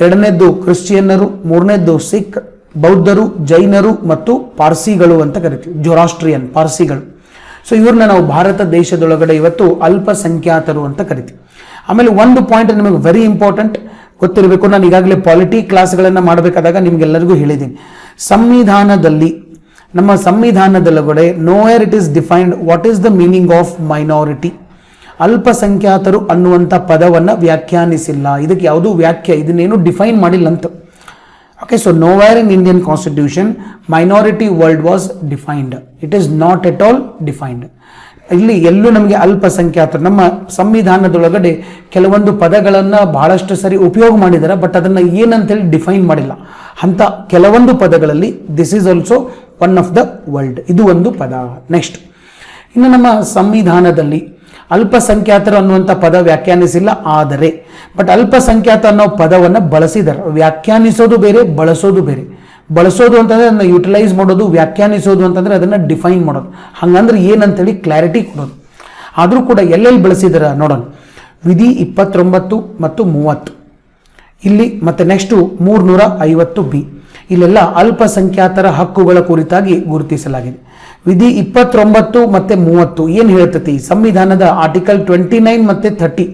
ಎರಡನೇದ್ದು ಕ್ರಿಶ್ಚಿಯನ್ನರು, ಮೂರನೇದ್ದು ಸಿಖ್, ಬೌದ್ಧರು, ಜೈನರು ಮತ್ತು ಪಾರ್ಸಿಗಳು ಅಂತ ಕರಿತೀವಿ, ಜೊರಾಸ್ಟ್ರಿಯನ್ ಪಾರ್ಸಿಗಳು. ಸೊ ಇವ್ರನ್ನ ನಾವು ಭಾರತ ದೇಶದೊಳಗಡೆ ಇವತ್ತು ಅಲ್ಪಸಂಖ್ಯಾತರು ಅಂತ ಕರಿತೀವಿ. ಆಮೇಲೆ ಒಂದು ಪಾಯಿಂಟ್ ನಿಮಗೆ ವೆರಿ ಇಂಪಾರ್ಟೆಂಟ್ ಗೊತ್ತಿರಬೇಕು, ನಾನು ಈಗಾಗಲೇ ಪಾಲಿಟಿ ಕ್ಲಾಸ್ಗಳನ್ನು ಮಾಡಬೇಕಾದಾಗ ನಿಮ್ಗೆಲ್ಲರಿಗೂ ಹೇಳಿದ್ದೀನಿ. ಸಂವಿಧಾನದಲ್ಲಿ, ನಮ್ಮ ಸಂವಿಧಾನದೊಳಗಡೆ nowhere it is defined what is the meaning of minority. ಅಲ್ಪಸಂಖ್ಯಾತರು ಅನ್ನುವಂಥ ಪದವನ್ನು ವ್ಯಾಖ್ಯಾನಿಸಿಲ್ಲ, ಇದಕ್ಕೆ ಯಾವುದೂ ಇದನ್ನೇನು ಡಿಫೈನ್ ಮಾಡಿಲ್ಲ ಅಂತ. Okay. So nowhere in Indian constitution minority word was defined. It is not at all defined. ಇಲ್ಲಿ ಎಲ್ಲೂ ನಮಗೆ ಅಲ್ಪಸಂಖ್ಯಾತರು ನಮ್ಮ ಸಂವಿಧಾನದೊಳಗಡೆ ಕೆಲವೊಂದು ಪದಗಳನ್ನು ಬಹಳಷ್ಟು ಸರಿ ಉಪಯೋಗ ಮಾಡಿದ್ದಾರೆ, ಬಟ್ ಅದನ್ನು ಏನಂತೇಳಿ ಡಿಫೈನ್ ಮಾಡಿಲ್ಲ. ಅಂತ ಕೆಲವೊಂದು ಪದಗಳಲ್ಲಿ this is also one of the world, ಇದು ಒಂದು ಪದ. ನೆಕ್ಸ್ಟ್, ಇನ್ನು ನಮ್ಮ ಸಂವಿಧಾನದಲ್ಲಿ ಅಲ್ಪಸಂಖ್ಯಾತರು ಅನ್ನುವಂಥ ಪದ ವ್ಯಾಖ್ಯಾನಿಸಿಲ್ಲ, ಆದರೆ ಬಟ್ ಅಲ್ಪಸಂಖ್ಯಾತ ಅನ್ನೋ ಪದವನ್ನು ಬಳಸಿದ್ದಾರೆ. ವ್ಯಾಖ್ಯಾನಿಸೋದು ಬೇರೆ, ಬಳಸೋದು ಬೇರೆ. ಬಳಸೋದು ಅಂತಂದರೆ ಅದನ್ನು ಯುಟಿಲೈಸ್ ಮಾಡೋದು, ವ್ಯಾಖ್ಯಾನಿಸೋದು ಅಂತಂದರೆ ಅದನ್ನು ಡಿಫೈನ್ ಮಾಡೋದು. ಹಂಗಂದ್ರೆ ಏನಂತೇಳಿ ಕ್ಲಾರಿಟಿ ಕೊಡೋದು. ಆದರೂ ಕೂಡ ಎಲ್ಲೆಲ್ಲಿ ಬಳಸಿದಾರೆ ನೋಡೋಣ. ವಿಧಿ 29 ಮತ್ತು 30 ಇಲ್ಲಿ, ಮತ್ತು ನೆಕ್ಸ್ಟು 350B ಇಲ್ಲೆಲ್ಲ ಅಲ್ಪಸಂಖ್ಯಾತರ ಹಕ್ಕುಗಳ ಕುರಿತಾಗಿ ಗುರುತಿಸಲಾಗಿದೆ. ವಿಧಿ 29 ಮತ್ತು 30 ಏನು ಹೇಳ್ತತಿ, ಸಂವಿಧಾನದ ಆರ್ಟಿಕಲ್ 29 ಮತ್ತು 30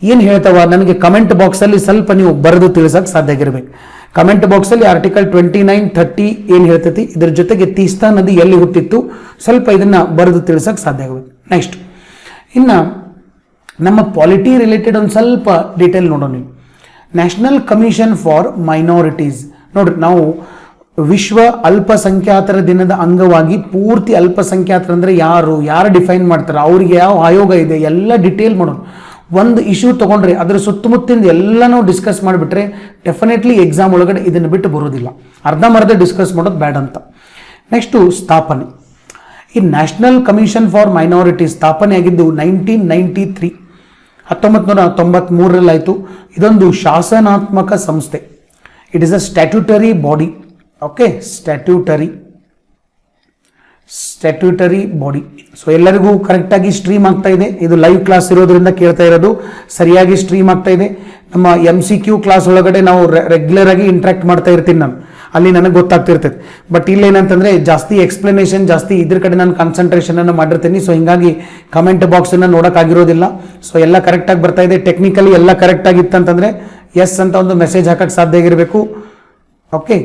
ಏನು ಹೇಳ್ತಾವ, ನನಗೆ ಕಮೆಂಟ್ ಬಾಕ್ಸಲ್ಲಿ ಸ್ವಲ್ಪ ನೀವು ಬರೆದು ತಿಳಿಸಕ್ಕೆ ಸಾಧ್ಯ ಆಗಿರ್ಬೇಕು. ಕಮೆಂಟ್ ಬಾಕ್ಸಲ್ಲಿ ಆರ್ಟಿಕಲ್ 29, 30 ಏನು ಹೇಳ್ತೈತಿ, ಇದರ ಜೊತೆಗೆ ತೀಸ್ತಾ ನದಿ ಎಲ್ಲಿ ಹುಟ್ಟಿತ್ತು, ಸ್ವಲ್ಪ ಇದನ್ನು ಬರೆದು ತಿಳಿಸಕ್ಕೆ ಸಾಧ್ಯ ಆಗಬೇಕು. ನೆಕ್ಸ್ಟ್, ಇನ್ನು ನಮ್ಮ ಪಾಲಿಟಿ ರಿಲೇಟೆಡ್ ಒಂದು ಸ್ವಲ್ಪ ಡೀಟೇಲ್ ನೋಡೋಣ. ನ್ಯಾಷನಲ್ ಕಮಿಷನ್ ಫಾರ್ ಮೈನಾರಿಟೀಸ್ ನೋಡ್ರಿ, ನಾವು ವಿಶ್ವ ಅಲ್ಪಸಂಖ್ಯಾತರ ದಿನದ ಅಂಗವಾಗಿ ಪೂರ್ತಿ ಅಲ್ಪಸಂಖ್ಯಾತರ ಅಂದರೆ ಯಾರು ಡಿಫೈನ್ ಮಾಡ್ತಾರೆ, ಅವ್ರಿಗೆ ಯಾವ ಆಯೋಗ ಇದೆ, ಎಲ್ಲ ಡಿಟೇಲ್ ಮಾಡೋಣ. ಒಂದು ಇಶ್ಯೂ ತೊಗೊಂಡ್ರೆ ಅದರ ಸುತ್ತಮುತ್ತಿಂದ ಎಲ್ಲ ನಾವು ಡಿಸ್ಕಸ್ ಮಾಡಿಬಿಟ್ರೆ ಡೆಫಿನೆಟ್ಲಿ ಎಕ್ಸಾಮ್ ಒಳಗಡೆ ಇದನ್ನು ಬಿಟ್ಟು ಬರೋದಿಲ್ಲ. ಅರ್ಧಂಬರ್ಧ ಡಿಸ್ಕಸ್ ಮಾಡೋದು ಬ್ಯಾಡ್ ಅಂತ. ನೆಕ್ಸ್ಟು ಸ್ಥಾಪನೆ. ಈ ನ್ಯಾಷನಲ್ ಕಮಿಷನ್ ಫಾರ್ ಮೈನಾರಿಟಿ ಸ್ಥಾಪನೆ ಆಗಿದ್ದು 1993 1993 ಆಯಿತು. ಇದೊಂದು ಶಾಸನಾತ್ಮಕ ಸಂಸ್ಥೆ. It is a statutory body. Okay, statutory body. So ಎಲ್ಲರಿಗೂ ಕರೆಕ್ಟಾಗಿ ಸ್ಟ್ರೀಮ್ ಆಗ್ತಾ ಇದೆ. ಇದು ಲೈವ್ ಕ್ಲಾಸ್ ಇರೋದ್ರಿಂದ ಕೇಳ್ತಾ ಇರೋದು, ಸರಿಯಾಗಿ ಸ್ಟ್ರೀಮ್ ಆಗ್ತಾ ಇದೆ. ನಮ್ಮ MCQ ಕ್ಲಾಸ್ ಒಳಗಡೆ ನಾವು ರೆಗ್ಯುಲರ್ ಆಗಿ ಇಂಟ್ರಾಕ್ಟ್ ಮಾಡ್ತಾ ಇರ್ತೀನಿ ನಾನು, ಅಲ್ಲಿ ನನಗೆ ಗೊತ್ತಾಗ್ತಿರ್ತೈತೆ. ಬಟ್ ಇಲ್ಲೇನಂತಂದರೆ ಜಾಸ್ತಿ ಎಕ್ಸ್ಪ್ಲನೇಷನ್, ಜಾಸ್ತಿ ಇದ್ರ ಕಡೆ ನಾನು ಕಾನ್ಸಂಟ್ರೇಷನನ್ನು ಮಾಡಿರ್ತೀನಿ. ಸೊ ಹಿಂಗಾಗಿ ಕಮೆಂಟ್ ಬಾಕ್ಸನ್ನು ನೋಡೋಕ್ಕಾಗಿರೋದಿಲ್ಲ. ಸೊ ಎಲ್ಲ ಕರೆಕ್ಟಾಗಿ ಬರ್ತಾ ಇದೆ. ಟೆಕ್ನಿಕಲಿ ಎಲ್ಲ ಕರೆಕ್ಟಾಗಿತ್ತಂತಂದರೆ ಎಸ್ ಅಂತ ಒಂದು ಮೆಸೇಜ್ ಹಾಕಕ್ಕೆ ಸಾಧ್ಯ ಆಗಿರಬೇಕು. Okay,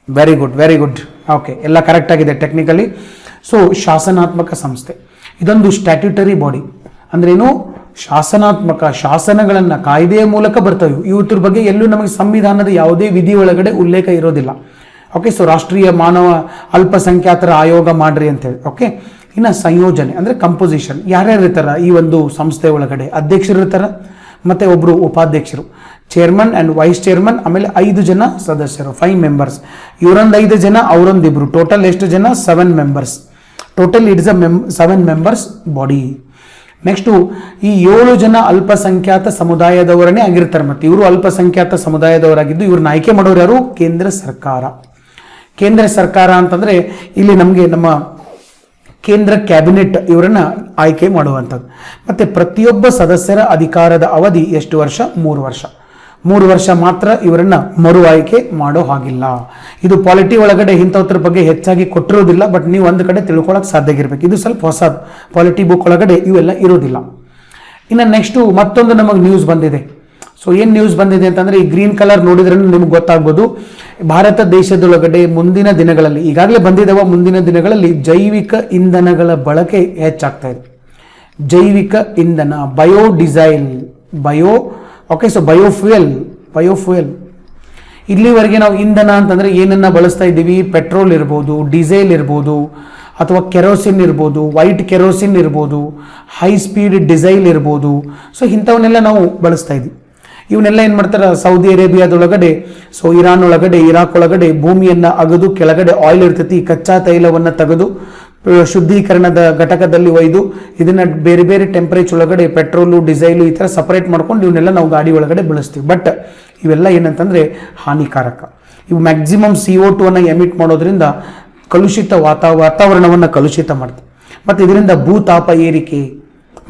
very good. ಓಕೆ, ಎಲ್ಲ ಕರೆಕ್ಟ್ ಆಗಿದೆ ಟೆಕ್ನಿಕಲಿ. ಸೊ ಶಾಸನಾತ್ಮಕ ಸಂಸ್ಥೆ, ಇದೊಂದು ಸ್ಟ್ಯಾಟ್ಯೂಟರಿ ಬಾಡಿ ಅಂದ್ರೇನು, ಶಾಸನಾತ್ಮಕ, ಶಾಸನಗಳನ್ನು ಕಾಯ್ದೆಯ ಮೂಲಕ ಬರ್ತವೆ. ಇವತ್ತರ ಬಗ್ಗೆ ಎಲ್ಲೂ ನಮಗೆ ಸಂವಿಧಾನದ ಯಾವುದೇ ವಿಧಿ ಒಳಗಡೆ ಉಲ್ಲೇಖ ಇರೋದಿಲ್ಲ. ಓಕೆ, ಸೊ ರಾಷ್ಟ್ರೀಯ ಮಾನವ ಅಲ್ಪಸಂಖ್ಯಾತರ ಆಯೋಗ ಮಾಡ್ರಿ ಅಂತೇಳಿ. ಓಕೆ, ಇನ್ನು ಸಂಯೋಜನೆ ಅಂದರೆ ಕಂಪೋಸಿಷನ್. ಯಾರ್ಯಾರು ಇರ್ತಾರ ಈ ಒಂದು ಸಂಸ್ಥೆ ಒಳಗಡೆ? ಅಧ್ಯಕ್ಷರು ಇರ್ತಾರ, ಮತ್ತು ಒಬ್ಬರು ಉಪಾಧ್ಯಕ್ಷರು, ಚೇರ್ಮನ್ ಆ್ಯಂಡ್ ವೈಸ್ ಚೇರ್ಮನ್, ಆಮೇಲೆ 5 ಜನ ಸದಸ್ಯರು, 5 ಮೆಂಬರ್ಸ್. ಇವರೊಂದು 5 ಜನ, ಅವರೊಂದಿಬ್ರು, ಟೋಟಲ್ ಎಷ್ಟು ಜನ? 7 members. Total it's a 7 members body. Next ಈ 7 ಜನ ಅಲ್ಪಸಂಖ್ಯಾತ ಸಮುದಾಯದವರನ್ನೇ ಆಗಿರ್ತಾರೆ. ಮತ್ತು ಇವರು ಅಲ್ಪಸಂಖ್ಯಾತ ಸಮುದಾಯದವರಾಗಿದ್ದು ಇವ್ರನ್ನ ಆಯ್ಕೆ ಮಾಡೋರು ಯಾರು? ಕೇಂದ್ರ ಸರ್ಕಾರ. ಕೇಂದ್ರ ಸರ್ಕಾರ ಅಂತಂದರೆ ಇಲ್ಲಿ ನಮಗೆ ನಮ್ಮ ಕೇಂದ್ರ ಕ್ಯಾಬಿನೆಟ್ ಇವರನ್ನು ಆಯ್ಕೆ ಮಾಡುವಂಥದ್ದು. ಮತ್ತು ಪ್ರತಿಯೊಬ್ಬ ಸದಸ್ಯರ ಅಧಿಕಾರದ ಅವಧಿ ಎಷ್ಟು ವರ್ಷ? 3 ವರ್ಷ. 3 ವರ್ಷ ಮಾತ್ರ ಇವರನ್ನು ಮರು ಆಯ್ಕೆ ಮಾಡೋ ಹಾಗಿಲ್ಲ. ಇದು ಪಾಲಿಟಿ ಒಳಗಡೆ ಇಂಥವ್ರ ಬಗ್ಗೆ ಹೆಚ್ಚಾಗಿ ಕೊಟ್ಟಿರೋದಿಲ್ಲ, ಬಟ್ ನೀವು ಒಂದು ಕಡೆ ತಿಳ್ಕೊಳ್ಳೋಕೆ ಸಾಧ್ಯ ಆಗಿರ್ಬೇಕು. ಇದು ಸ್ವಲ್ಪ ಹೊಸದು, ಪಾಲಿಟಿ ಬುಕ್ ಒಳಗಡೆ ಇವೆಲ್ಲ ಇರೋದಿಲ್ಲ. ಇನ್ನು ನೆಕ್ಸ್ಟು ಮತ್ತೊಂದು ನಮಗೆ ನ್ಯೂಸ್ ಬಂದಿದೆ. ಸೊ ಏನು ನ್ಯೂಸ್ ಬಂದಿದೆ ಅಂತಂದರೆ, ಈ ಗ್ರೀನ್ ಕಲರ್ ನೋಡಿದ್ರೆ ನಿಮ್ಗೆ ಗೊತ್ತಾಗ್ಬೋದು. ಭಾರತ ದೇಶದೊಳಗಡೆ ಮುಂದಿನ ದಿನಗಳಲ್ಲಿ, ಈಗಾಗಲೇ ಬಂದಿದ್ದಾವ, ಮುಂದಿನ ದಿನಗಳಲ್ಲಿ ಜೈವಿಕ ಇಂಧನಗಳ ಬಳಕೆ ಹೆಚ್ಚಾಗ್ತಾ ಇದೆ. ಜೈವಿಕ ಇಂಧನ, ಬಯೋಡಿಸೈಲ್, ಬಯೋಫ್ಯೂಯಲ್. ಇಲ್ಲಿವರೆಗೆ ನಾವು ಇಂಧನ ಅಂತಂದರೆ ಏನನ್ನ ಬಳಸ್ತಾ ಇದ್ದೀವಿ? ಪೆಟ್ರೋಲ್ ಇರ್ಬೋದು, ಡೀಸೆಲ್ ಇರ್ಬೋದು, ಅಥವಾ ಕೆರೋಸಿನ್ ಇರ್ಬೋದು, ವೈಟ್ ಕೆರೋಸಿನ್ ಇರ್ಬೋದು, ಹೈ ಸ್ಪೀಡ್ ಡಿಸೈಲ್ ಇರ್ಬೋದು. ಸೊ ಇಂಥವನ್ನೆಲ್ಲ ನಾವು ಬಳಸ್ತಾ ಇದ್ದೀವಿ. ಇವನ್ನೆಲ್ಲ ಏನು ಮಾಡ್ತಾರೆ? ಸೌದಿ ಅರೇಬಿಯಾದೊಳಗಡೆ, ಸೊ ಇರಾನ್ ಒಳಗಡೆ, ಇರಾಕ್ ಒಳಗಡೆ ಭೂಮಿಯನ್ನು ಅಗದು ಕೆಳಗಡೆ ಆಯಿಲ್ ಇರ್ತೈತಿ, ಕಚ್ಚಾ ತೈಲವನ್ನು ತೆಗೆದು ಶುದ್ಧೀಕರಣದ ಘಟಕದಲ್ಲಿ ಒಯ್ದು ಇದನ್ನು ಬೇರೆ ಬೇರೆ ಟೆಂಪರೇಚರ್ ಒಳಗಡೆ ಪೆಟ್ರೋಲು, ಡಿಸೈಲು ಈ ಥರ ಸಪರೇಟ್ ಮಾಡ್ಕೊಂಡು ಇವನ್ನೆಲ್ಲ ನಾವು ಗಾಡಿ ಒಳಗಡೆ ಬಳಸ್ತೀವಿ. ಬಟ್ ಇವೆಲ್ಲ ಏನಂತಂದರೆ ಹಾನಿಕಾರಕ. ಇವು ಮ್ಯಾಕ್ಸಿಮಮ್ CO2 ಎಮಿಟ್ ಮಾಡೋದ್ರಿಂದ ಕಲುಷಿತ ವಾತಾವರಣವನ್ನು ಕಲುಷಿತ ಮಾಡ್ತವೆ. ಮತ್ತು ಇದರಿಂದ ಭೂತಾಪ ಏರಿಕೆ,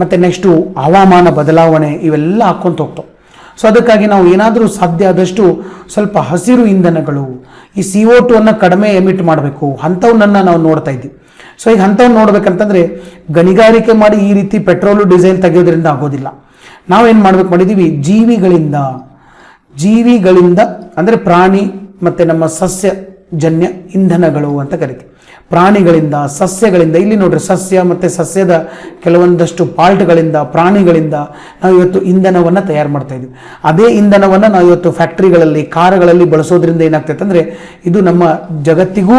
ಮತ್ತು ನೆಕ್ಸ್ಟು ಹವಾಮಾನ ಬದಲಾವಣೆ ಇವೆಲ್ಲ ಹಾಕ್ಕೊಂತ ಹೋಗ್ತಾವೆ. ಸೊ ಅದಕ್ಕಾಗಿ ನಾವು ಏನಾದರೂ ಸಾಧ್ಯ ಆದಷ್ಟು ಸ್ವಲ್ಪ ಹಸಿರು ಇಂಧನಗಳು, ಈ CO2 ಕಡಿಮೆ ಎಮಿಟ್ ಮಾಡಬೇಕು, ಅಂಥವನ್ನ ನಾವು ನೋಡ್ತಾ ಇದ್ದೀವಿ. ಸೊ ಈಗ ಅಂಥವ್ನು ನೋಡ್ಬೇಕಂತಂದರೆ ಗಣಿಗಾರಿಕೆ ಮಾಡಿ ಈ ರೀತಿ ಪೆಟ್ರೋಲು, ಡೀಸೆಲ್ ತೆಗೆಯೋದ್ರಿಂದ ಆಗೋದಿಲ್ಲ. ನಾವೇನು ಮಾಡ್ಬೇಕು ಮಾಡಿದ್ದೀವಿ? ಜೀವಿಗಳಿಂದ ಅಂದರೆ ಪ್ರಾಣಿ ಮತ್ತು ನಮ್ಮ ಸಸ್ಯಜನ್ಯ ಇಂಧನಗಳು ಅಂತ ಕರಿತೀವಿ. ಪ್ರಾಣಿಗಳಿಂದ, ಸಸ್ಯಗಳಿಂದ, ಇಲ್ಲಿ ನೋಡ್ರಿ ಸಸ್ಯ ಮತ್ತು ಸಸ್ಯದ ಕೆಲವೊಂದಷ್ಟು ಪಾರ್ಟ್ಗಳಿಂದ, ಪ್ರಾಣಿಗಳಿಂದ ನಾವು ಇವತ್ತು ಇಂಧನವನ್ನು ತಯಾರು ಮಾಡ್ತಾ ಇದ್ದೀವಿ. ಅದೇ ಇಂಧನವನ್ನು ನಾವು ಇವತ್ತು ಫ್ಯಾಕ್ಟ್ರಿಗಳಲ್ಲಿ, ಕಾರುಗಳಲ್ಲಿ ಬಳಸೋದ್ರಿಂದ ಏನಾಗ್ತೈತೆ ಅಂದರೆ ಇದು ನಮ್ಮ ಜಗತ್ತಿಗೂ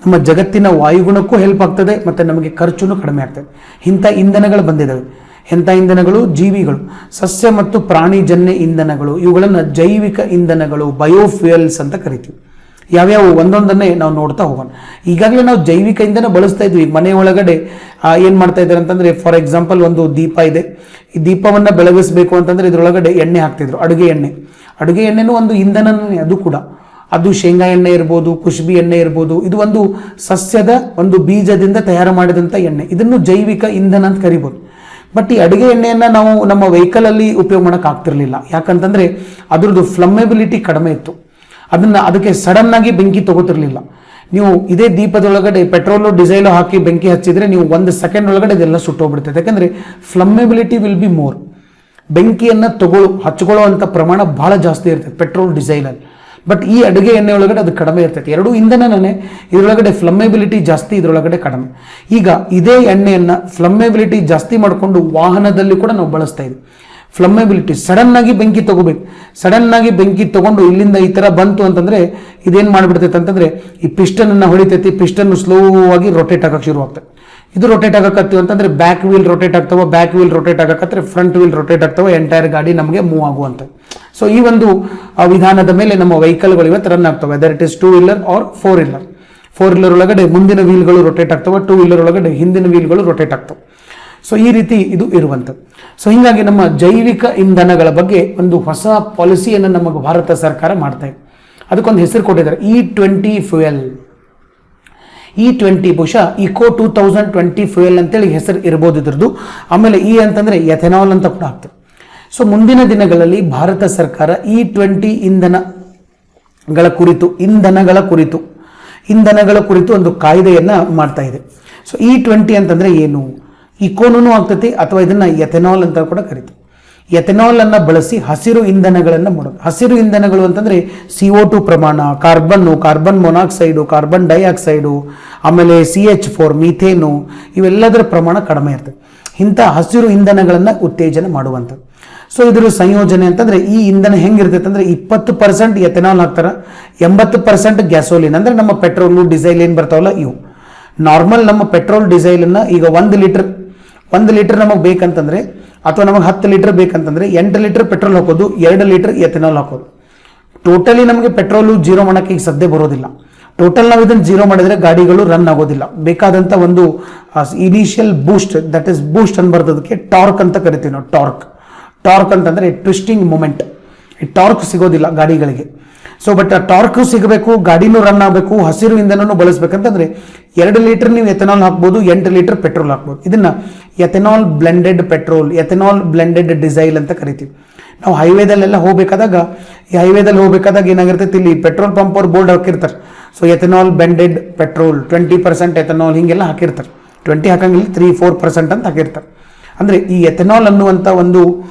ನಮ್ಮ ಜಗತ್ತಿನ ವಾಯುಗುಣಕ್ಕೂ ಹೆಲ್ಪ್ ಆಗ್ತದೆ ಮತ್ತು ನಮಗೆ ಖರ್ಚು ಕಡಿಮೆ ಆಗ್ತದೆ. ಇಂಥ ಇಂಧನಗಳು ಬಂದಿದ್ದಾವೆ. ಎಂಥ ಇಂಧನಗಳು? ಜೀವಿಗಳು, ಸಸ್ಯ ಮತ್ತು ಪ್ರಾಣಿಜನ್ಯ ಇಂಧನಗಳು, ಇವುಗಳನ್ನು ಜೈವಿಕ ಇಂಧನಗಳು, ಬಯೋಫ್ಯೂಯಲ್ಸ್ ಅಂತ ಕರಿತೀವಿ. ಯಾವ್ಯಾವ ಒಂದೊಂದನ್ನೇ ನಾವು ನೋಡ್ತಾ ಹೋಗೋಣ. ಈಗಾಗಲೇ ನಾವು ಜೈವಿಕ ಇಂಧನ ಬಳಸ್ತಾ ಇದ್ವಿ. ಮನೆ ಒಳಗಡೆ ಏನು ಮಾಡ್ತಾ ಇದ್ದಾರೆ ಅಂತಂದರೆ, ಫಾರ್ ಎಕ್ಸಾಂಪಲ್ ಒಂದು ದೀಪ ಇದೆ. ಈ ದೀಪವನ್ನು ಬೆಳಗಿಸಬೇಕು ಅಂತಂದರೆ ಇದರೊಳಗಡೆ ಎಣ್ಣೆ ಹಾಕ್ತಿದ್ರು, ಅಡುಗೆ ಎಣ್ಣೆ. ಅಡುಗೆ ಎಣ್ಣೆನೂ ಒಂದು ಇಂಧನನೇ, ಅದು ಕೂಡ. ಅದು ಶೇಂಗಾ ಎಣ್ಣೆ ಇರ್ಬೋದು, ಕುಷ್ಬಿ ಎಣ್ಣೆ ಇರ್ಬೋದು. ಇದು ಒಂದು ಸಸ್ಯದ ಒಂದು ಬೀಜದಿಂದ ತಯಾರು ಮಾಡಿದಂಥ ಎಣ್ಣೆ. ಇದನ್ನು ಜೈವಿಕ ಇಂಧನ ಅಂತ ಕರಿಬೋದು. ಬಟ್ ಈ ಅಡುಗೆ ಎಣ್ಣೆಯನ್ನು ನಾವು ನಮ್ಮ ವೆಹಿಕಲಲ್ಲಿ ಉಪಯೋಗ ಮಾಡೋಕೆ ಆಗ್ತಿರ್ಲಿಲ್ಲ. ಯಾಕಂತಂದರೆ ಅದ್ರದ್ದು ಫ್ಲಮ್ಮೆಬಿಲಿಟಿ ಕಡಿಮೆ ಇತ್ತು. ಅದಕ್ಕೆ ಸಡನ್ನಾಗಿ ಬೆಂಕಿ ತಗೋತಿರ್ಲಿಲ್ಲ. ನೀವು ಇದೇ ದೀಪದೊಳಗಡೆ ಪೆಟ್ರೋಲು ಡೀಸೆಲು ಹಾಕಿ ಬೆಂಕಿ ಹಚ್ಚಿದರೆ ನೀವು 1 ಸೆಕೆಂಡ್ ಒಳಗಡೆ ಇದೆಲ್ಲ ಸುಟ್ಟೋಗ್ಬಿಡ್ತದೆ. ಯಾಕಂದರೆ ಫ್ಲಮ್ಮೆಬಿಲಿಟಿ ವಿಲ್ ಬಿ ಮೋರ್. ಬೆಂಕಿಯನ್ನು ಹಚ್ಕೊಳ್ಳೋ ಅಂಥ ಪ್ರಮಾಣ ಭಾಳ ಜಾಸ್ತಿ ಇರ್ತದೆ ಪೆಟ್ರೋಲ್ ಡೀಸೆಲಲ್ಲಿ. ಬಟ್ ಈ ಅಡುಗೆ ಎಣ್ಣೆ ಒಳಗಡೆ ಅದು ಕಡಿಮೆ ಇರ್ತೈತೆ. ಎರಡೂ ಇಂಧನನೇ, ಇದರೊಳಗಡೆ ಫ್ಲಮ್ಮೆಬಿಲಿಟಿ ಜಾಸ್ತಿ, ಇದರೊಳಗಡೆ ಕಡಿಮೆ. ಈಗ ಇದೇ ಎಣ್ಣೆಯನ್ನು ಫ್ಲಮ್ಮೆಬಿಲಿಟಿ ಜಾಸ್ತಿ ಮಾಡಿಕೊಂಡು ವಾಹನದಲ್ಲಿ ಕೂಡ ನಾವು ಬಳಸ್ತಾ ಇದ್ದೀವಿ. ಫ್ಲಮ್ಮೆಬಿಲಿಟಿ ಸಡನ್ನಾಗಿ ಬೆಂಕಿ ತಗೋಬೇಕು. ಸಡನ್ನಾಗಿ ಬೆಂಕಿ ತಗೊಂಡು ಇಲ್ಲಿಂದ ಈ ಥರ ಬಂತು ಅಂತಂದರೆ ಇದೇನು ಮಾಡಿಬಿಡ್ತೈತೆ ಅಂತಂದರೆ ಈ ಪಿಸ್ಟನನ್ನು ಹೊಡಿತೈತಿ. ಪಿಸ್ಟನ್ನು ಸ್ಲೋ ಆಗಿ ರೊಟೇಟ್ ಆಗೋಕ್ಕೆ ಶುರು ಆಗ್ತದೆ. ಇದು ರೊಟೇಟ್ ಆಗಕತ್ತೀವಿ ಅಂತಂದರೆ ಬ್ಯಾಕ್ ವೀಲ್ ರೊಟೇಟ್ ಆಗ್ತಾವೆ, ಬ್ಯಾಕ್ ವೀಲ್ ರೊಟೇಟ್ ಆಗಕತ್ತಾರೆ ಫ್ರಂಟ್ ವೀಲ್ ರೊಟೇಟ್ ಆಗ್ತಾವೆ, ಎಂಟೈರ್ ಗಾಡಿ ನಮಗೆ ಮೂವ್ ಆಗುವಂಥ. ಸೊ ಈ ಒಂದು ವಿಧಾನದ ಮೇಲೆ ನಮ್ಮ ವೆಹಿಕಲ್ಗಳು ಇವತ್ತು ರನ್ ಆಗ್ತವೆ. Whether it is 2 wheeler or 4 wheeler. 4 wheeler ಒಳಗಡೆ ಮುಂದಿನ ವೀಲ್ಗಳು ರೊಟೇಟ್ ಆಗ್ತವೆ, 2 ವೀಲರ್ ಒಳಗಡೆ ಹಿಂದಿನ ವೀಲ್ಗಳು ರೊಟೇಟ್ ಆಗ್ತವೆ. ಸೊ ಈ ರೀತಿ ಇದು ಇರುವಂಥದ್ದು. ಸೊ ಹೀಗಾಗಿ ನಮ್ಮ ಜೈವಿಕ ಇಂಧನಗಳ ಬಗ್ಗೆ ಒಂದು ಹೊಸ ಪಾಲಿಸಿಯನ್ನು ನಮಗೆ ಭಾರತ ಸರ್ಕಾರ ಮಾಡ್ತಾ ಇದೆ. ಅದಕ್ಕೊಂದು ಹೆಸರು ಕೊಟ್ಟಿದ್ದಾರೆ, E20 ಫ್ಯೂಯಲ್. E20 ಬಹುಶಃ ಇಕೋ 2020 ಫ್ಯೂಯಲ್ ಅಂತೇಳಿ ಹೆಸರು ಇರ್ಬೋದು ಇದ್ರದ್ದು. ಆಮೇಲೆ ಈ ಅಂತಂದರೆ ಎಥೆನಾಲ್ ಅಂತ ಕೂಡ ಆಗ್ತದೆ. ಸೊ ಮುಂದಿನ ದಿನಗಳಲ್ಲಿ ಭಾರತ ಸರ್ಕಾರ E20 ಇಂಧನಗಳ ಕುರಿತು ಒಂದು ಕಾಯ್ದೆಯನ್ನು ಮಾಡ್ತಾ ಇದೆ. ಸೊ E20 ಅಂತಂದರೆ ಏನು? ಇಕೋನೂ ಆಗ್ತೈತಿ, ಅಥವಾ ಇದನ್ನು ಎಥೆನಾಲ್ ಅಂತ ಕೂಡ ಕರಿತೀವಿ. ಎಥೆನಾಲ್ ಅನ್ನು ಬಳಸಿ ಹಸಿರು ಇಂಧನಗಳನ್ನು ಮಾಡೋದು. ಹಸಿರು ಇಂಧನಗಳು ಅಂತಂದರೆ CO2 ಪ್ರಮಾಣ, ಕಾರ್ಬನ್ ಮೊನಾಕ್ಸೈಡು, ಕಾರ್ಬನ್ ಡೈಆಕ್ಸೈಡು, ಆಮೇಲೆ CH4 ಮೀಥೇನು, ಇವೆಲ್ಲದರ ಪ್ರಮಾಣ ಕಡಿಮೆ ಇರ್ತದೆ. ಇಂಥ ಹಸಿರು ಇಂಧನಗಳನ್ನು ಉತ್ತೇಜನ ಮಾಡುವಂಥದ್ದು. ಸೊ ಇದರ ಸಂಯೋಜನೆ ಅಂತಂದರೆ ಈ ಇಂಧನ ಹೆಂಗಿರ್ತೈತೆ ಅಂದರೆ 20% ಎಥೆನಾಲ್ ಹಾಕ್ತಾರೆ, 80% ಗ್ಯಾಸೋಲಿನ್. ಅಂದರೆ ನಮ್ಮ ಪೆಟ್ರೋಲು ಡೀಸೆಲ್ ಏನು ಬರ್ತಾವಲ್ಲ ಇವು. ನಾರ್ಮಲ್ ನಮ್ಮ ಪೆಟ್ರೋಲ್ ಡೀಸೆಲನ್ನು ಈಗ 1 ಲೀಟರ್ ನಮಗೆ ಬೇಕಂತಂದರೆ, ಅಥವಾ ನಮಗೆ 10 ಲೀಟರ್ ಬೇಕಂತಂದರೆ 8 ಲೀಟರ್ ಪೆಟ್ರೋಲ್ ಹಾಕೋದು, 2 ಲೀಟರ್ ಎಥೆನಾಲ್ ಹಾಕೋದು. ಟೋಟಲಿ ನಮಗೆ ಪೆಟ್ರೋಲು ಜೀರೋ ಮಾಡೋಕ್ಕೆ ಈಗ ಸದ್ಯ ಬರೋದಿಲ್ಲ. ಟೋಟಲ್ ನಾವು ಇದನ್ನು ಜೀರೋ ಮಾಡಿದರೆ ಗಾಡಿಗಳು ರನ್ ಆಗೋದಿಲ್ಲ. ಬೇಕಾದಂಥ ಒಂದು initial boost, that is boost ಅನ್ಬರ್ತದಕ್ಕೆ ಟಾರ್ಕ್ ಅಂತ ಕರಿತೀವಿ ನಾವು. ಟಾರ್ಕ್ ಅಂತಂದರೆ ಟ್ವಿಸ್ಟಿಂಗ್ ಮೂಮೆಂಟ್. ಈ ಟಾರ್ಕ್ ಸಿಗೋದಿಲ್ಲ ಗಾಡಿಗಳಿಗೆ. ಸೊ ಬಟ್ ಆ ಟಾರ್ಕು ಸಿಗಬೇಕು, ಗಾಡಿನೂ ರನ್ ಆಗಬೇಕು, ಹಸಿರು ಇಂಧನನೂ ಬಳಸಬೇಕಂತಂದರೆ 2 ಲೀಟರ್ ನೀವು ಎಥೆನಾಲ್ ಹಾಕ್ಬೋದು, 8 ಲೀಟರ್ ಪೆಟ್ರೋಲ್ ಹಾಕ್ಬೋದು. ಇದನ್ನು ethanol blended petrol, ethanol blended diesel ಅಂತ ಕರಿತೀವಿ. ನಾವು ಹೈವೇದಲ್ಲೆಲ್ಲ ಹೋಗಬೇಕಾದಾಗ ಏನಾಗಿರ್ತೈತಿ, ಇಲ್ಲಿ ಪೆಟ್ರೋಲ್ ಪಂಪ್ ಅವ್ರು ಬೋರ್ಡ್ ಹಾಕಿರ್ತಾರೆ. So ethanol blended petrol 20% ethanol ಹಿಂಗೆಲ್ಲ ಹಾಕಿರ್ತಾರೆ. 20 ಹಾಕಂಗಿಲ್ಲ, 3-4% ಅಂತ ಹಾಕಿರ್ತಾರೆ. ಅಂದರೆ ಈ ಎಥೆನಾಲ್ ಅನ್ನುವಂಥ ಒಂದು